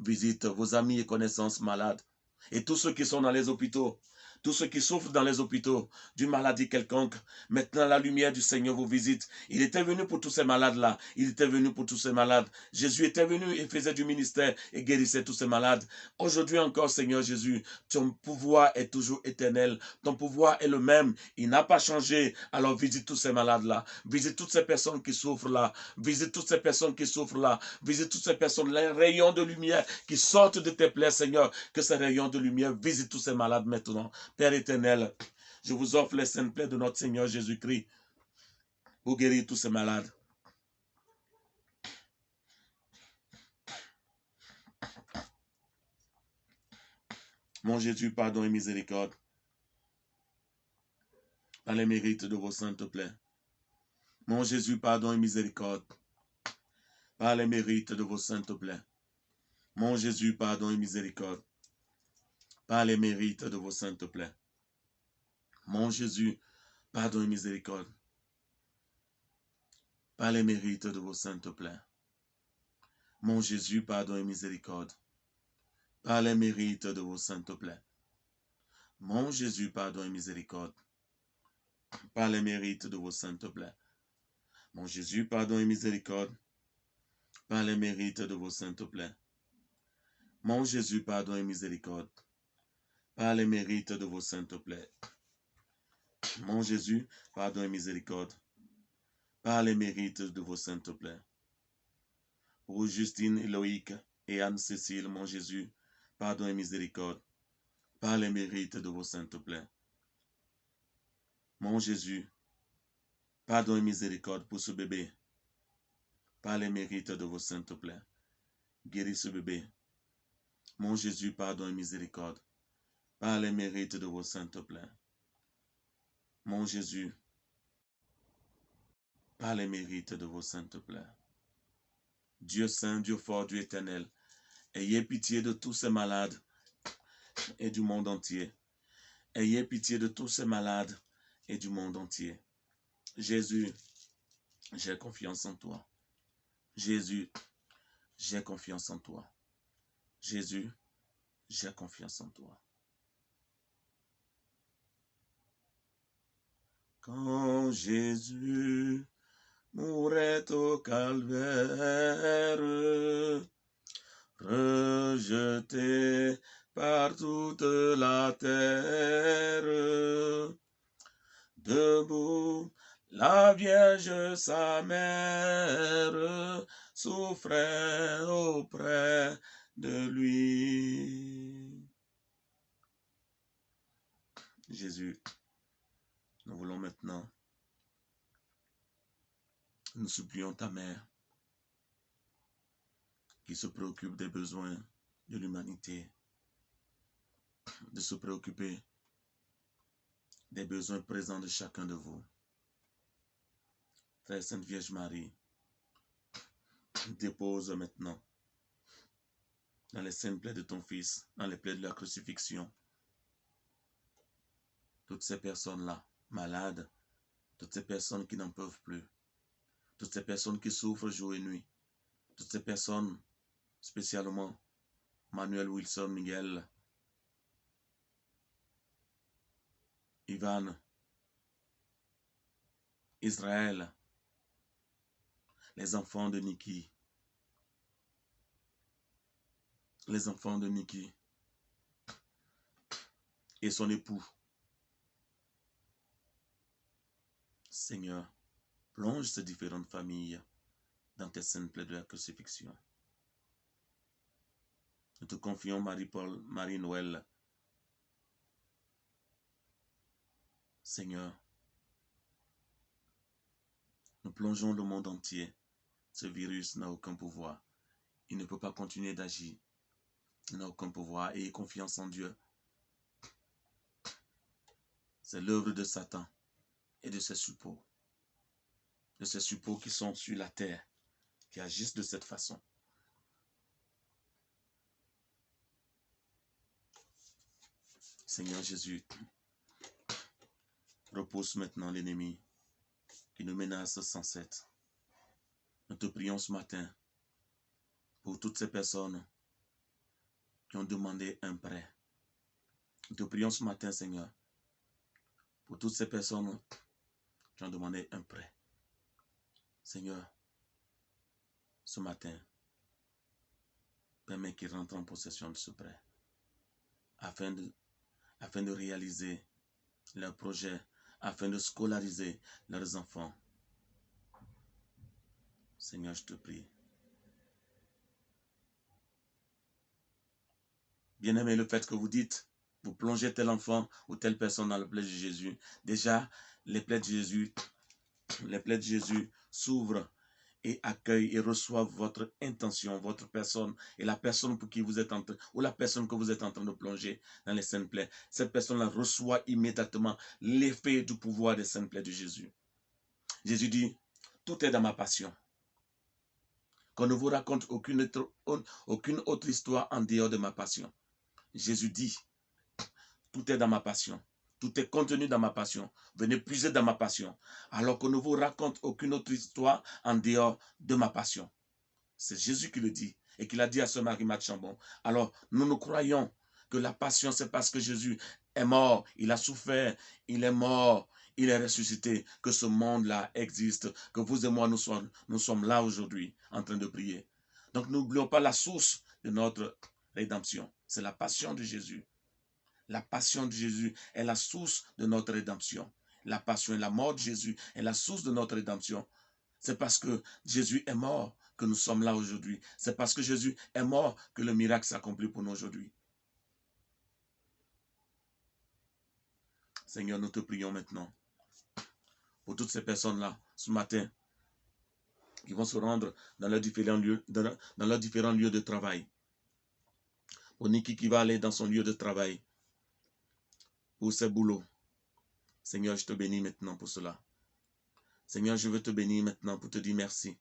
visite vos amis et connaissances malades. Et tous ceux qui sont dans les hôpitaux, Tous ceux qui souffrent dans les hôpitaux d'une maladie quelconque, maintenant la lumière du Seigneur vous visite. Il était venu pour tous ces malades-là. Il était venu pour tous ces malades. Jésus était venu et faisait du ministère et guérissait tous ces malades. Aujourd'hui encore, Seigneur Jésus, ton pouvoir est toujours éternel. Ton pouvoir est le même. Il n'a pas changé. Alors visite tous ces malades-là. Visite toutes ces personnes qui souffrent là. Visite toutes ces personnes qui souffrent là. Visite toutes ces personnes, les rayons de lumière qui sortent de tes plaies, Seigneur. Que ces rayons de lumière visitent tous ces malades maintenant. Père éternel, je vous offre les saintes plaies de notre Seigneur Jésus-Christ pour guérir tous ces malades. Mon Jésus, pardon et miséricorde, par les mérites de vos saintes plaies. Mon Jésus, pardon et miséricorde, par les mérites de vos saintes plaies. Mon Jésus, pardon et miséricorde, par les mérites de vos saintes plaies. Mon Jésus, pardon et miséricorde, par les mérites de vos saintes plaies. Mon Jésus, pardon et miséricorde, par les mérites de vos saintes plaies. Mon Jésus, pardon et miséricorde, par les mérites de vos saintes plaies. Mon Jésus, pardon et miséricorde, par les mérites de vos saintes plaies. Mon Jésus, pardon et miséricorde, par les mérites de vos saintes plaies. Mon Jésus, pardon et miséricorde, par les mérites de vos saintes plaies. Pour Justine, Éloïque et Anne-Cécile, mon Jésus, pardon et miséricorde, par les mérites de vos saintes plaies. Mon Jésus, pardon et miséricorde pour ce bébé, par les mérites de vos saintes plaies. Guéris ce bébé. Mon Jésus, pardon et miséricorde, par les mérites de vos saintes plaies. Mon Jésus, par les mérites de vos saintes plaies. Dieu saint, Dieu fort, Dieu éternel, ayez pitié de tous ces malades et du monde entier. Ayez pitié de tous ces malades et du monde entier. Jésus, j'ai confiance en toi. Jésus, j'ai confiance en toi. Jésus, j'ai confiance en toi. Quand Jésus mourait au calvaire, rejeté par toute la terre, debout, la Vierge, sa mère, souffrait auprès de lui. Jésus, nous voulons maintenant, nous supplions ta mère qui se préoccupe des besoins de l'humanité, de se préoccuper des besoins présents de chacun de vous. Très Sainte Vierge Marie, dépose maintenant dans les saintes plaies de ton Fils, dans les plaies de la crucifixion, toutes ces personnes-là, malades, toutes ces personnes qui n'en peuvent plus, toutes ces personnes qui souffrent jour et nuit, toutes ces personnes, spécialement Manuel, Wilson, Miguel, Ivan, Israël, les enfants de Niki, et son époux. Seigneur, plonge ces différentes familles dans tes saintes plaies de la crucifixion. Nous te confions Marie-Paul, Marie-Noël. Seigneur, nous plongeons le monde entier. Ce virus n'a aucun pouvoir. Il ne peut pas continuer d'agir. Il n'a aucun pouvoir. Ayez confiance en Dieu. C'est l'œuvre de Satan et de ses suppôts. De ces suppôts qui sont sur la terre, qui agissent de cette façon. Seigneur Jésus, repousse maintenant l'ennemi qui nous menace sans cesse. Nous te prions ce matin pour toutes ces personnes qui ont demandé un prêt. Nous te prions ce matin, Seigneur, pour toutes ces personnes qui ont demandé un prêt. Seigneur, ce matin, permets qu'ils rentrent en possession de ce prêt, afin de réaliser leurs projets, afin de scolariser leurs enfants. Seigneur, je te prie. Bien-aimé, le fait que vous dites, vous plongez tel enfant ou telle personne dans le plaid de Jésus, déjà, les plaids de Jésus s'ouvrent et accueillent et reçoivent votre intention, votre personne et la personne pour qui vous êtes en train, ou la personne que vous êtes en train de plonger dans les saintes plaies. Cette personne-là reçoit immédiatement l'effet du pouvoir des saintes plaies de Jésus. Jésus dit, tout est dans ma passion. Qu'on ne vous raconte aucune autre histoire en dehors de ma passion. Jésus dit, tout est dans ma passion. Tout est contenu dans ma passion. Venez puiser dans ma passion. Alors qu'on ne vous raconte aucune autre histoire en dehors de ma passion. C'est Jésus qui le dit et qui l'a dit à ce Marie Matchambon. Alors, nous croyons que la passion, c'est parce que Jésus est mort, il a souffert, il est mort, il est ressuscité, que ce monde-là existe, que vous et moi, nous sommes là aujourd'hui en train de prier. Donc, n'oublions pas la source de notre rédemption. C'est la passion de Jésus. La passion de Jésus est la source de notre rédemption. La passion et la mort de Jésus est la source de notre rédemption. C'est parce que Jésus est mort que nous sommes là aujourd'hui. C'est parce que Jésus est mort que le miracle s'accomplit pour nous aujourd'hui. Seigneur, nous te prions maintenant pour toutes ces personnes-là, ce matin, qui vont se rendre dans leurs différents lieux de travail. Pour Niki qui va aller dans son lieu de travail, pour ses boulots. Seigneur, je te bénis maintenant pour cela. Seigneur, je veux te bénir maintenant pour te dire merci.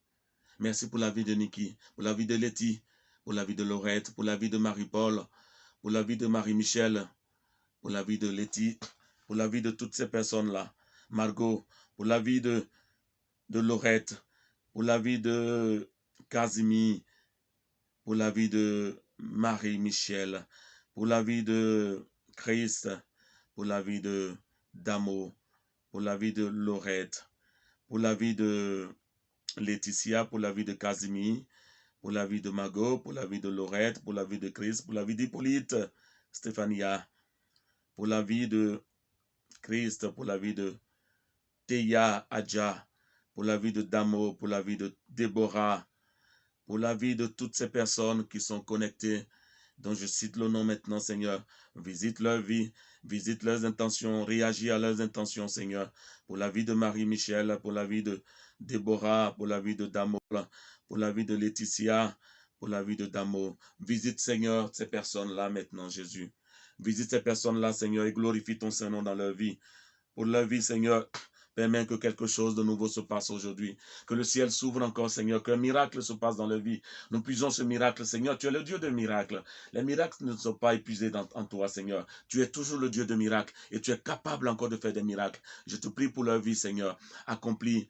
Merci pour la vie de Niki, pour la vie de Letty, pour la vie de Laurette, pour la vie de Marie-Paul, pour la vie de Marie-Michel, pour la vie de Letty, pour la vie de toutes ces personnes-là. Margot, pour la vie de Laurette, pour la vie de Casimir, pour la vie de Marie-Michel, pour la vie de Christ, pour la vie de Damo, pour la vie de Laurette, pour la vie de Laetitia, pour la vie de Casimir, pour la vie de Margot, pour la vie de Laurette, pour la vie de Christ, pour la vie d'Hippolyte, Stéphania, pour la vie de Christ, pour la vie de Théa, Adja, pour la vie de Damo, pour la vie de Déborah, pour la vie de toutes ces personnes qui sont connectées, dont je cite le nom maintenant, Seigneur. Visite leur vie, visite leurs intentions, réagis à leurs intentions, Seigneur. Pour la vie de Marie-Michel, pour la vie de Déborah, pour la vie de Damo, pour la vie de Laetitia, pour la vie de Damo. Visite, Seigneur, ces personnes-là maintenant, Jésus. Visite ces personnes-là, Seigneur, et glorifie ton Saint-Nom dans leur vie. Pour leur vie, Seigneur, permets que quelque chose de nouveau se passe aujourd'hui. Que le ciel s'ouvre encore, Seigneur. Qu'un miracle se passe dans leur vie. Nous puisons ce miracle, Seigneur. Tu es le Dieu de miracles. Les miracles ne sont pas épuisés en toi, Seigneur. Tu es toujours le Dieu de miracles. Et tu es capable encore de faire des miracles. Je te prie pour leur vie, Seigneur. Accomplis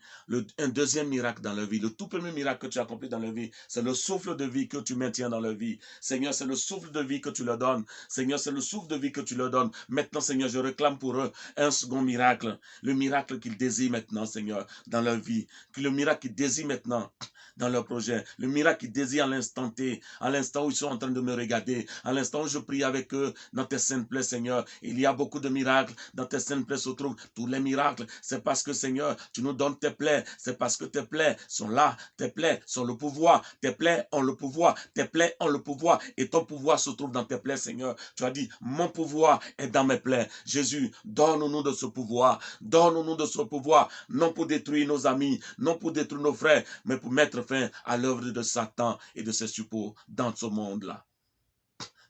un deuxième miracle dans leur vie. Le tout premier miracle que tu as accompli dans leur vie, c'est le souffle de vie que tu maintiens dans leur vie. Seigneur, c'est le souffle de vie que tu leur donnes. Seigneur, c'est le souffle de vie que tu leur donnes. Maintenant, Seigneur, je réclame pour eux un second miracle. Le miracle qu'ils désirent maintenant, Seigneur, dans leur vie. Que le miracle qu'ils désirent maintenant dans leur projet. Le miracle qu'ils désirent à l'instant T, à l'instant où ils sont en train de me regarder, à l'instant où je prie avec eux dans tes saintes plaies, Seigneur. Il y a beaucoup de miracles. Dans tes saintes plaies se trouvent tous les miracles. C'est parce que, Seigneur, tu nous donnes tes plaies. C'est parce que tes plaies sont là. Tes plaies sont le pouvoir. Tes plaies ont le pouvoir. Tes plaies ont le pouvoir. Et ton pouvoir se trouve dans tes plaies, Seigneur. Tu as dit, mon pouvoir est dans mes plaies. Jésus, donne-nous de ce pouvoir. Donne-nous de ce pouvoir. Non pour détruire nos amis, non pour détruire nos frères, mais pour mettre fin à l'œuvre de Satan et de ses suppôts dans ce monde-là.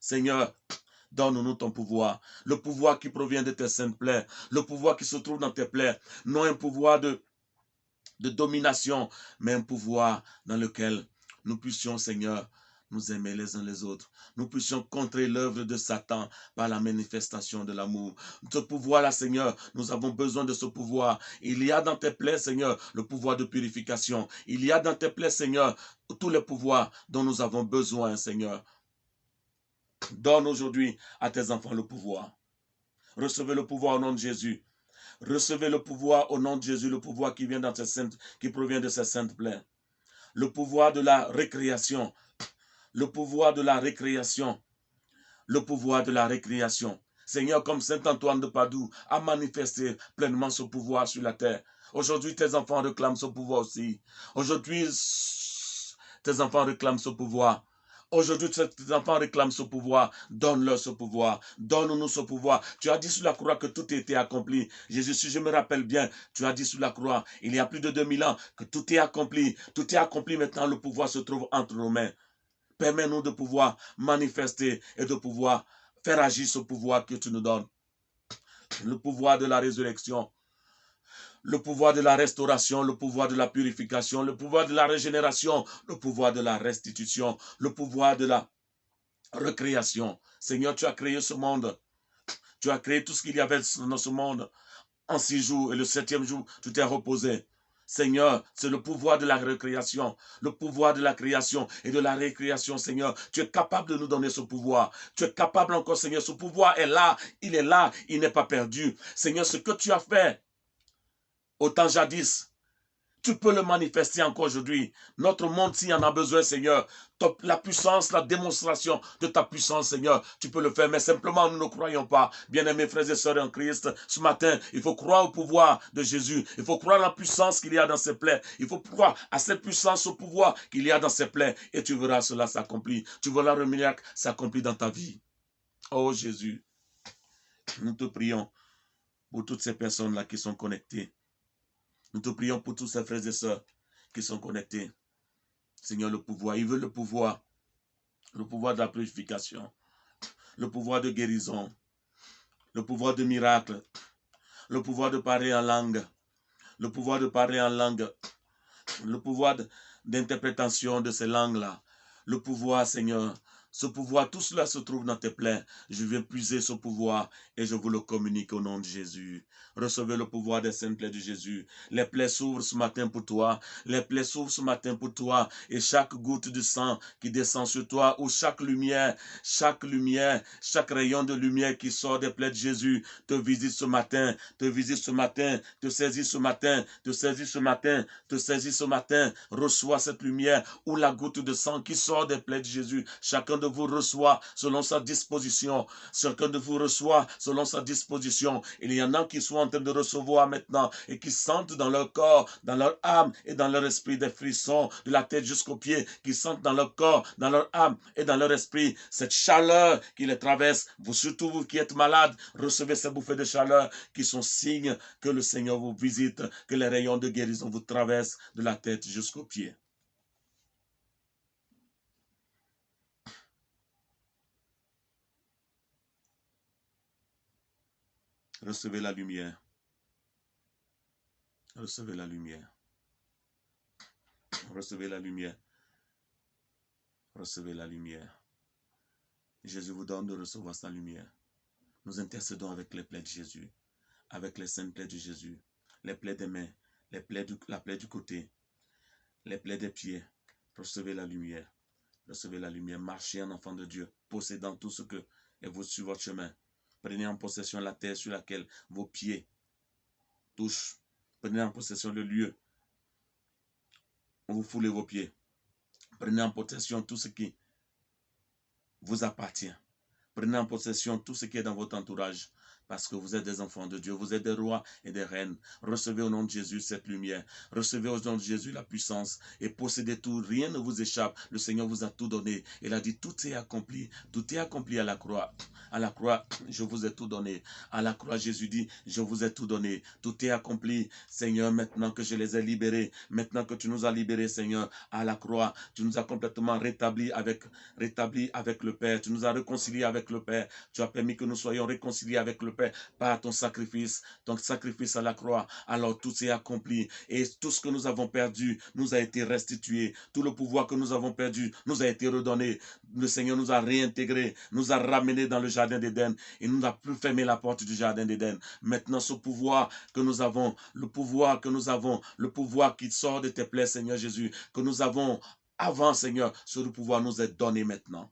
Seigneur, donne-nous ton pouvoir, le pouvoir qui provient de tes saintes plaies, le pouvoir qui se trouve dans tes plaies, non un pouvoir de domination, mais un pouvoir dans lequel nous puissions, Seigneur, nous aimer les uns les autres. Nous puissions contrer l'œuvre de Satan par la manifestation de l'amour. Ce pouvoir-là, Seigneur, nous avons besoin de ce pouvoir. Il y a dans tes plaies, Seigneur, le pouvoir de purification. Il y a dans tes plaies, Seigneur, tous les pouvoirs dont nous avons besoin, Seigneur. Donne aujourd'hui à tes enfants le pouvoir. Recevez le pouvoir au nom de Jésus. Recevez le pouvoir au nom de Jésus, le pouvoir qui vient dans ces saintes, qui provient de ces saintes plaies. Le pouvoir de la récréation. Le pouvoir de la récréation. Le pouvoir de la récréation. Seigneur, comme Saint Antoine de Padoue a manifesté pleinement ce pouvoir sur la terre. Aujourd'hui, tes enfants réclament ce pouvoir aussi. Aujourd'hui, tes enfants réclament ce pouvoir. Aujourd'hui, tes enfants réclament ce pouvoir. Donne-leur ce pouvoir. Donne-nous ce pouvoir. Tu as dit sur la croix que tout était accompli. Jésus, si je me rappelle bien, tu as dit sur la croix, il y a plus de 2000 ans, que tout est accompli. Tout est accompli maintenant. Le pouvoir se trouve entre nos mains. Permets-nous de pouvoir manifester et de pouvoir faire agir ce pouvoir que tu nous donnes. Le pouvoir de la résurrection, le pouvoir de la restauration, le pouvoir de la purification, le pouvoir de la régénération, le pouvoir de la restitution, le pouvoir de la recréation. Seigneur, tu as créé ce monde. Tu as créé tout ce qu'il y avait dans ce monde en 6 jours et le 7e jour, tu t'es reposé. Seigneur, c'est le pouvoir de la récréation, le pouvoir de la création et de la récréation, Seigneur. Tu es capable de nous donner ce pouvoir. Tu es capable encore, Seigneur. Ce pouvoir est là, il n'est pas perdu. Seigneur, ce que tu as fait au temps jadis, tu peux le manifester encore aujourd'hui. Notre monde, s'il en a besoin, Seigneur, la puissance, la démonstration de ta puissance, Seigneur, tu peux le faire, mais simplement, nous ne croyons pas. Bien-aimés frères et sœurs en Christ, ce matin, il faut croire au pouvoir de Jésus. Il faut croire à la puissance qu'il y a dans ses plaies. Il faut croire à cette puissance, au pouvoir qu'il y a dans ses plaies. Et tu verras cela s'accomplir. Tu verras le miracle s'accomplir dans ta vie. Oh Jésus, nous te prions pour toutes ces personnes-là qui sont connectées. Nous te prions pour tous ces frères et sœurs qui sont connectés. Seigneur, le pouvoir, il veut le pouvoir de la purification, le pouvoir de guérison, le pouvoir de miracle, le pouvoir de parler en langue, le pouvoir de parler en langue, le pouvoir d'interprétation de ces langues-là, le pouvoir, Seigneur, ce pouvoir, tout cela se trouve dans tes plaies. Je viens puiser ce pouvoir et je vous le communique au nom de Jésus. Recevez le pouvoir des saintes plaies de Jésus. Les plaies s'ouvrent ce matin pour toi. Les plaies s'ouvrent ce matin pour toi. Et chaque goutte de sang qui descend sur toi, ou chaque lumière, chaque rayon de lumière qui sort des plaies de Jésus, te visite ce matin, te visite ce matin, te saisit ce matin, te saisit ce matin, te saisit ce matin. Reçois cette lumière ou la goutte de sang qui sort des plaies de Jésus. Chacun de vous reçoit selon sa disposition. Chacun de vous reçoit selon sa disposition. Il y en a qui sont en train de recevoir maintenant et qui sentent dans leur corps, dans leur âme et dans leur esprit des frissons de la tête jusqu'aux pieds, qui sentent dans leur corps, dans leur âme et dans leur esprit cette chaleur qui les traverse. Vous, surtout vous qui êtes malades, recevez ces bouffées de chaleur qui sont signes que le Seigneur vous visite, que les rayons de guérison vous traversent de la tête jusqu'aux pieds. Recevez la lumière. Recevez la lumière. Recevez la lumière. Recevez la lumière. Jésus vous donne de recevoir sa lumière. Nous intercédons avec les plaies de Jésus, avec les saintes plaies de Jésus, les plaies des mains, la plaie du côté, les plaies des pieds. Recevez la lumière. Recevez la lumière. Marchez en enfant de Dieu, possédant tout ce que est sur votre chemin. Prenez en possession la terre sur laquelle vos pieds touchent. Prenez en possession le lieu où vous foulez vos pieds. Prenez en possession tout ce qui vous appartient. Prenez en possession tout ce qui est dans votre entourage. Parce que vous êtes des enfants de Dieu, vous êtes des rois et des reines. Recevez au nom de Jésus cette lumière. Recevez au nom de Jésus la puissance et possédez tout. Rien ne vous échappe. Le Seigneur vous a tout donné. Il a dit tout est accompli. Tout est accompli à la croix. À la croix, je vous ai tout donné. À la croix, Jésus dit, je vous ai tout donné. Tout est accompli. Seigneur, maintenant que je les ai libérés, maintenant que tu nous as libérés, Seigneur, à la croix, tu nous as complètement rétablis avec le Père. Tu nous as réconciliés avec le Père. Tu as permis que nous soyons réconciliés avec le Père par ton sacrifice à la croix. Alors tout s'est accompli et tout ce que nous avons perdu nous a été restitué. Tout le pouvoir que nous avons perdu nous a été redonné. Le Seigneur nous a réintégrés, nous a ramenés dans le jardin d'Éden et nous n'a plus fermé la porte du jardin d'Éden. Maintenant ce pouvoir que nous avons, le pouvoir qui sort de tes plaies, Seigneur Jésus, que nous avons avant, Seigneur, ce pouvoir nous est donné maintenant.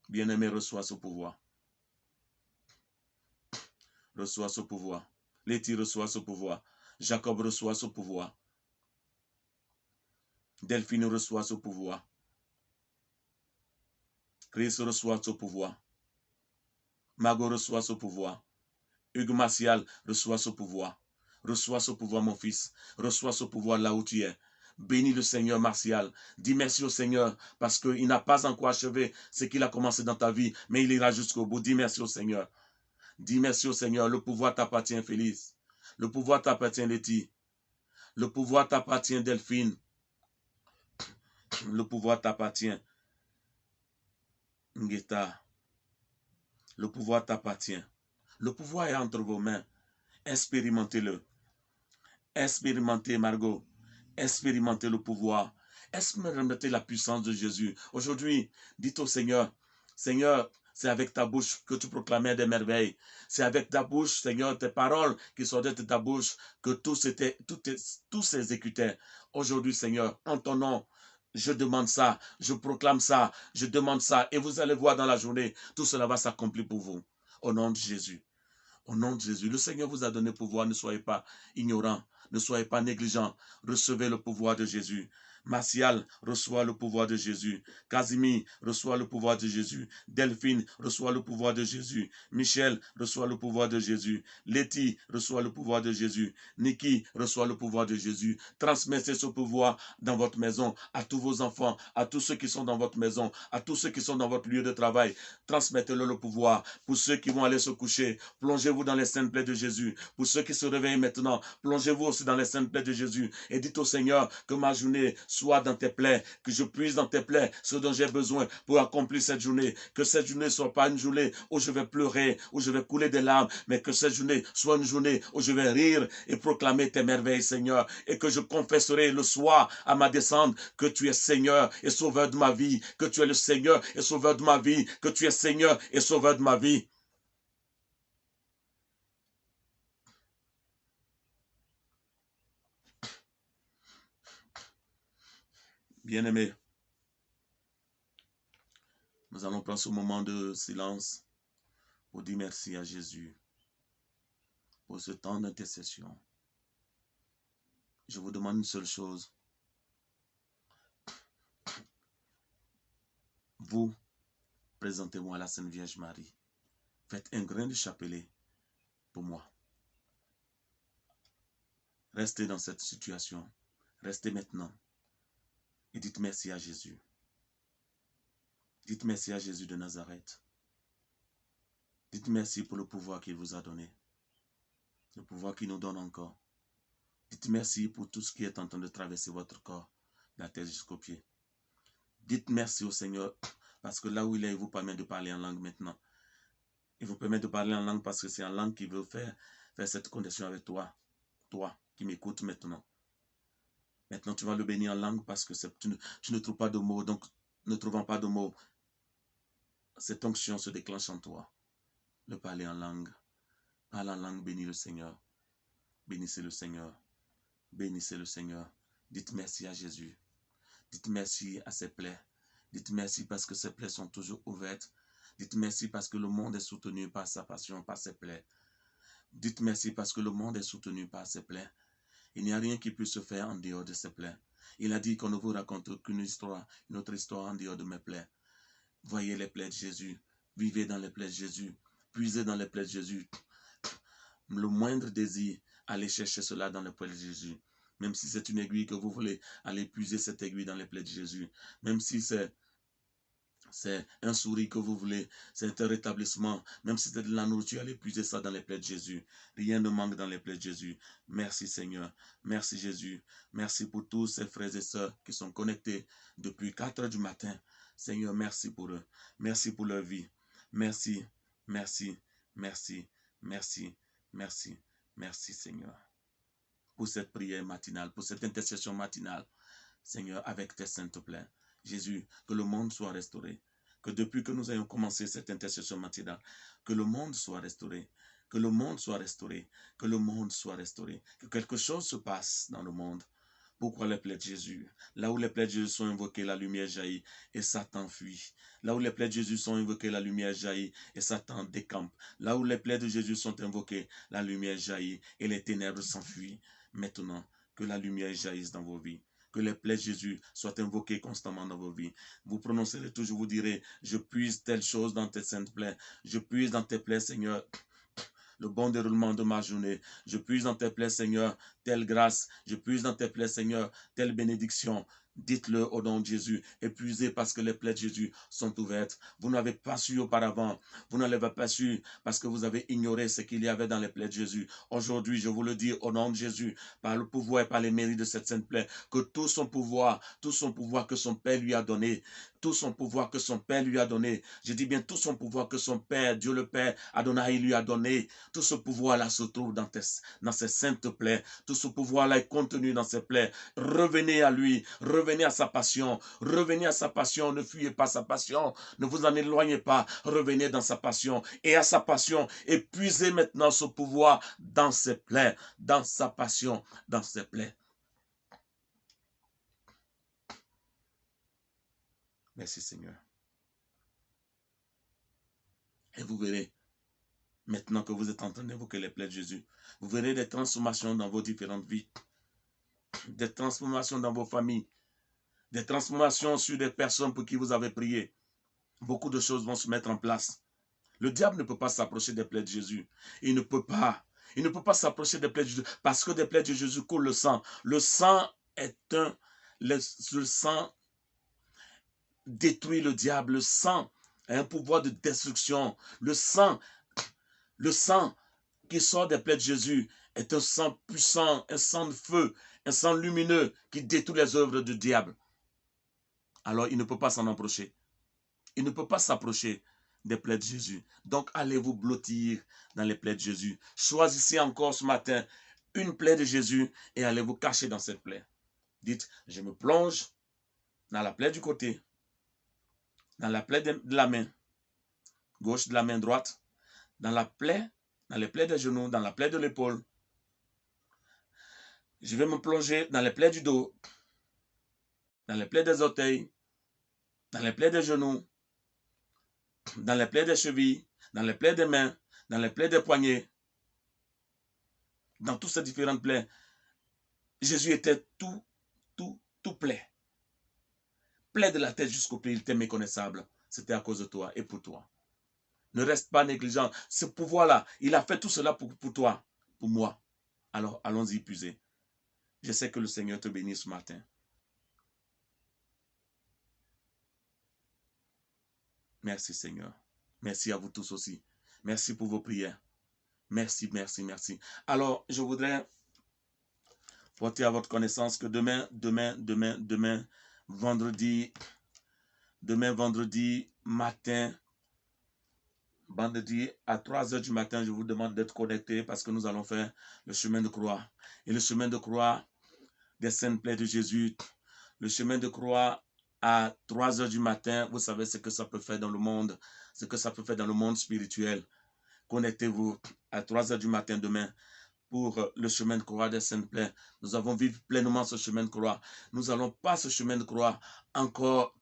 Bien-aimé, reçois ce pouvoir. reçoit ce pouvoir. Letty reçoit ce pouvoir. Jacob reçoit ce pouvoir. Delphine reçoit ce pouvoir. Chris reçoit ce pouvoir. Margot reçoit ce pouvoir. Hugues Martial reçoit ce pouvoir. Reçois ce pouvoir, mon fils. Reçois ce pouvoir là où tu es. Bénis le Seigneur, Martial. Dis merci au Seigneur parce qu'il n'a pas encore achevé ce qu'il a commencé dans ta vie, mais il ira jusqu'au bout. Dis merci au Seigneur. Dis merci au Seigneur. Le pouvoir t'appartient, Félix. Le pouvoir t'appartient, Letty. Le pouvoir t'appartient, Delphine. Le pouvoir t'appartient, Ngeta. Le pouvoir t'appartient. Le pouvoir est entre vos mains. Expérimentez-le. Expérimentez, Margot. Expérimentez le pouvoir. Expérimentez la puissance de Jésus. Aujourd'hui, dites au Seigneur, Seigneur, c'est avec ta bouche que tu proclamais des merveilles. C'est avec ta bouche, Seigneur, tes paroles qui sortaient de ta bouche, que tout s'exécutait. Aujourd'hui, Seigneur, en ton nom, je demande ça, je proclame ça, je demande ça. Et vous allez voir dans la journée, tout cela va s'accomplir pour vous. Au nom de Jésus. Au nom de Jésus, le Seigneur vous a donné pouvoir, ne soyez pas ignorants, ne soyez pas négligents, recevez le pouvoir de Jésus. Martial reçoit le pouvoir de Jésus. Casimir reçoit le pouvoir de Jésus. Delphine reçoit le pouvoir de Jésus. Michel reçoit le pouvoir de Jésus. Letty reçoit le pouvoir de Jésus. Nikki reçoit le pouvoir de Jésus. Transmettez ce pouvoir dans votre maison, à tous vos enfants, à tous ceux qui sont dans votre maison, à tous ceux qui sont dans votre lieu de travail. Transmettez-le le pouvoir. Pour ceux qui vont aller se coucher, plongez-vous dans les saintes plaies de Jésus. Pour ceux qui se réveillent maintenant, plongez-vous aussi dans les saintes plaies de Jésus. Et dites au Seigneur que ma journée soit dans tes plaies, que je puise dans tes plaies ce dont j'ai besoin pour accomplir cette journée. Que cette journée ne soit pas une journée où je vais pleurer, où je vais couler des larmes, mais que cette journée soit une journée où je vais rire et proclamer tes merveilles, Seigneur. Et que je confesserai le soir à ma descente que tu es Seigneur et sauveur de ma vie, que tu es le Seigneur et sauveur de ma vie, que tu es Seigneur et sauveur de ma vie. Bien-aimés, nous allons prendre ce moment de silence pour dire merci à Jésus pour ce temps d'intercession. Je vous demande une seule chose. Vous, présentez-vous à la Sainte Vierge Marie. Faites un grain de chapelet pour moi. Restez dans cette situation. Restez maintenant. Et dites merci à Jésus. Dites merci à Jésus de Nazareth. Dites merci pour le pouvoir qu'il vous a donné. Le pouvoir qu'il nous donne encore. Dites merci pour tout ce qui est en train de traverser votre corps, de la tête jusqu'aux pieds. Dites merci au Seigneur, parce que là où il est, il vous permet de parler en langue maintenant. Il vous permet de parler en langue parce que c'est en langue qu'il veut faire cette connexion avec toi. Toi qui m'écoutes maintenant. Maintenant, tu vas le bénir en langue parce que tu ne trouves pas de mots. Donc, ne trouvant pas de mots, cette onction se déclenche en toi. Le parler en langue. Parle en langue, bénis le Seigneur. Bénissez le Seigneur. Bénissez le Seigneur. Dites merci à Jésus. Dites merci à ses plaies. Dites merci parce que ses plaies sont toujours ouvertes. Dites merci parce que le monde est soutenu par sa passion, par ses plaies. Dites merci parce que le monde est soutenu par ses plaies. Il n'y a rien qui puisse se faire en dehors de ses plaies. Il a dit qu'on ne vous raconte qu'une histoire, une autre histoire en dehors de mes plaies. Voyez les plaies de Jésus. Vivez dans les plaies de Jésus. Puisez dans les plaies de Jésus. Le moindre désir, allez chercher cela dans les plaies de Jésus. Même si c'est une aiguille que vous voulez, allez puiser cette aiguille dans les plaies de Jésus. Même si c'est un sourire que vous voulez, c'est un rétablissement. Même si c'est de la nourriture, allez puiser ça dans les plaies de Jésus. Rien ne manque dans les plaies de Jésus. Merci Seigneur. Merci Jésus. Merci pour tous ces frères et sœurs qui sont connectés depuis 4 heures du matin. Seigneur, merci pour eux. Merci pour leur vie. Merci, merci, merci, merci, merci, merci Seigneur. Pour cette prière matinale, pour cette intercession matinale. Seigneur, avec tes saintes plaies. Jésus, que le monde soit restauré. Que depuis que nous ayons commencé cette intercession matinale, que le monde soit restauré. Que le monde soit restauré. Que le monde soit restauré. Que quelque chose se passe dans le monde Pourquoi les plaies de Jésus? Là où les plaies de Jésus sont invoquées, la lumière jaillit et Satan fuit. Là où les plaies de Jésus sont invoquées, la lumière jaillit et Satan décampe. Là où les plaies de Jésus sont invoquées, la lumière jaillit et les ténèbres s'enfuient. Maintenant, que la lumière jaillisse dans vos vies. Que les plaies de Jésus soient invoquées constamment dans vos vies. Vous prononcerez toujours, vous direz, je puise telle chose dans tes saintes plaies. Je puise dans tes plaies, Seigneur, le bon déroulement de ma journée. Je puise dans tes plaies, Seigneur, telle grâce. Je puise dans tes plaies, Seigneur, telle bénédiction. Dites-le au nom de Jésus. Épuisez parce que les plaies de Jésus sont ouvertes. Vous n'avez pas su auparavant. Vous ne l'avez pas su parce que vous avez ignoré ce qu'il y avait dans les plaies de Jésus. Aujourd'hui, je vous le dis au nom de Jésus, par le pouvoir et par les mérites de cette sainte plaie, que tout son pouvoir que son Père lui a donné, tout son pouvoir que son Père lui a donné, je dis bien tout son pouvoir que son Père, Dieu le Père, Adonai lui a donné, tout ce pouvoir-là se trouve dans ces saintes plaies. Tout ce pouvoir-là est contenu dans ces plaies. Revenez à lui, revenez à sa passion, revenez à sa passion, ne fuyez pas sa passion, ne vous en éloignez pas, revenez dans sa passion et à sa passion, épuisez maintenant ce pouvoir dans ses plaies, dans sa passion, dans ses plaies. Merci Seigneur. Et vous verrez, maintenant que vous êtes en train d'évoquer les plaies de Jésus, vous verrez des transformations dans vos différentes vies, des transformations dans vos familles, des transformations sur des personnes pour qui vous avez prié. Beaucoup de choses vont se mettre en place. Le diable ne peut pas s'approcher des plaies de Jésus. Il ne peut pas. Il ne peut pas s'approcher des plaies de Jésus parce que des plaies de Jésus coule le sang. Le sang le sang détruit le diable. Le sang a un pouvoir de destruction. Le sang qui sort des plaies de Jésus est un sang puissant, un sang de feu, un sang lumineux qui détruit les œuvres du diable. Alors il ne peut pas s'en approcher. Il ne peut pas s'approcher des plaies de Jésus. Donc allez vous blottir dans les plaies de Jésus. Choisissez encore ce matin une plaie de Jésus et allez vous cacher dans cette plaie. Dites, je me plonge dans la plaie du côté, dans la plaie de la main gauche, de la main droite, dans les plaies des genoux, dans la plaie de l'épaule. Je vais me plonger dans les plaies du dos, dans les plaies des orteils, dans les plaies des genoux, dans les plaies des chevilles, dans les plaies des mains, dans les plaies des poignets, dans toutes ces différentes plaies. Jésus était tout plaie. Plaie de la tête jusqu'au pied, il était méconnaissable. C'était à cause de toi et pour toi. Ne reste pas négligent. Ce pouvoir-là, il a fait tout cela pour toi, pour moi. Alors, allons-y puiser. Je sais que le Seigneur te bénit ce matin. Merci Seigneur. Merci à vous tous aussi. Merci pour vos prières. Merci, merci, merci. Alors, je voudrais porter à votre connaissance que demain, vendredi matin, vendredi à 3h du matin, je vous demande d'être connectés parce que nous allons faire le chemin de croix. Et le chemin de croix des saintes plaies de Jésus, le chemin de croix à 3h du matin, vous savez ce que ça peut faire dans le monde, ce que ça peut faire dans le monde spirituel. Connectez-vous à 3h du matin demain pour le chemin de croix des saintes plaies. Nous avons vécu pleinement ce chemin de croix. Nous n'allons pas ce chemin de croix encore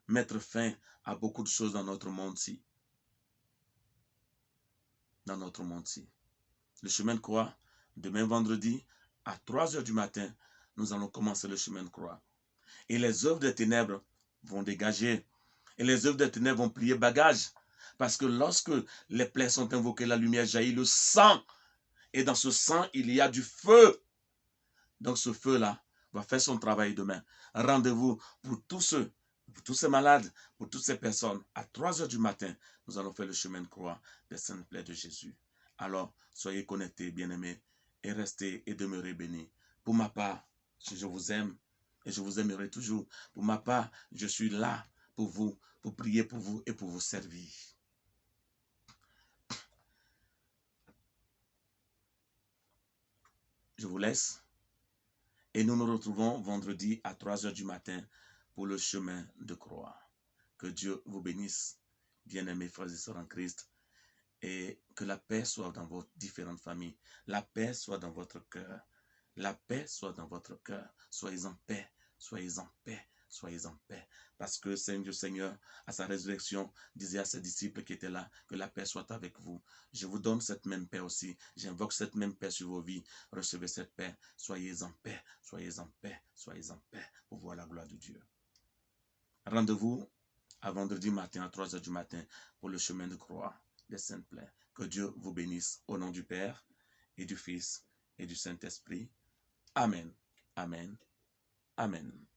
mettre fin à beaucoup de choses dans notre monde-ci. Dans notre monde-ci. Le chemin de croix, demain vendredi, à 3h du matin, nous allons commencer le chemin de croix. Et les œuvres des ténèbres vont dégager. Et les œuvres des ténèbres vont plier bagage. Parce que lorsque les plaies sont invoquées, la lumière jaillit, le sang. Et dans ce sang, il y a du feu. Donc ce feu-là va faire son travail demain. Rendez-vous pour tous ces malades, pour toutes ces personnes. À 3h du matin, nous allons faire le chemin de croix des saintes plaies de Jésus. Alors, soyez connectés, bien-aimés, et restez et demeurez bénis. Pour ma part, je vous aime et je vous aimerai toujours. Pour ma part, je suis là pour vous, pour prier pour vous et pour vous servir. Je vous laisse et nous nous retrouvons vendredi à 3h du matin pour le chemin de croix. Que Dieu vous bénisse, bien-aimés frères et sœurs en Christ, et que la paix soit dans vos différentes familles. La paix soit dans votre cœur. La paix soit dans votre cœur. Soyez en paix, soyez en paix, soyez en paix. Parce que Seigneur, à sa résurrection, disait à ses disciples qui étaient là, que la paix soit avec vous. Je vous donne cette même paix aussi. J'invoque cette même paix sur vos vies. Recevez cette paix. Soyez en paix, soyez en paix, soyez en paix pour voir la gloire de Dieu. Rendez-vous à vendredi matin à 3 h du matin pour le chemin de croix des Saintes Plaines. Que Dieu vous bénisse au nom du Père et du Fils et du Saint-Esprit. Amen. Amen. Amen.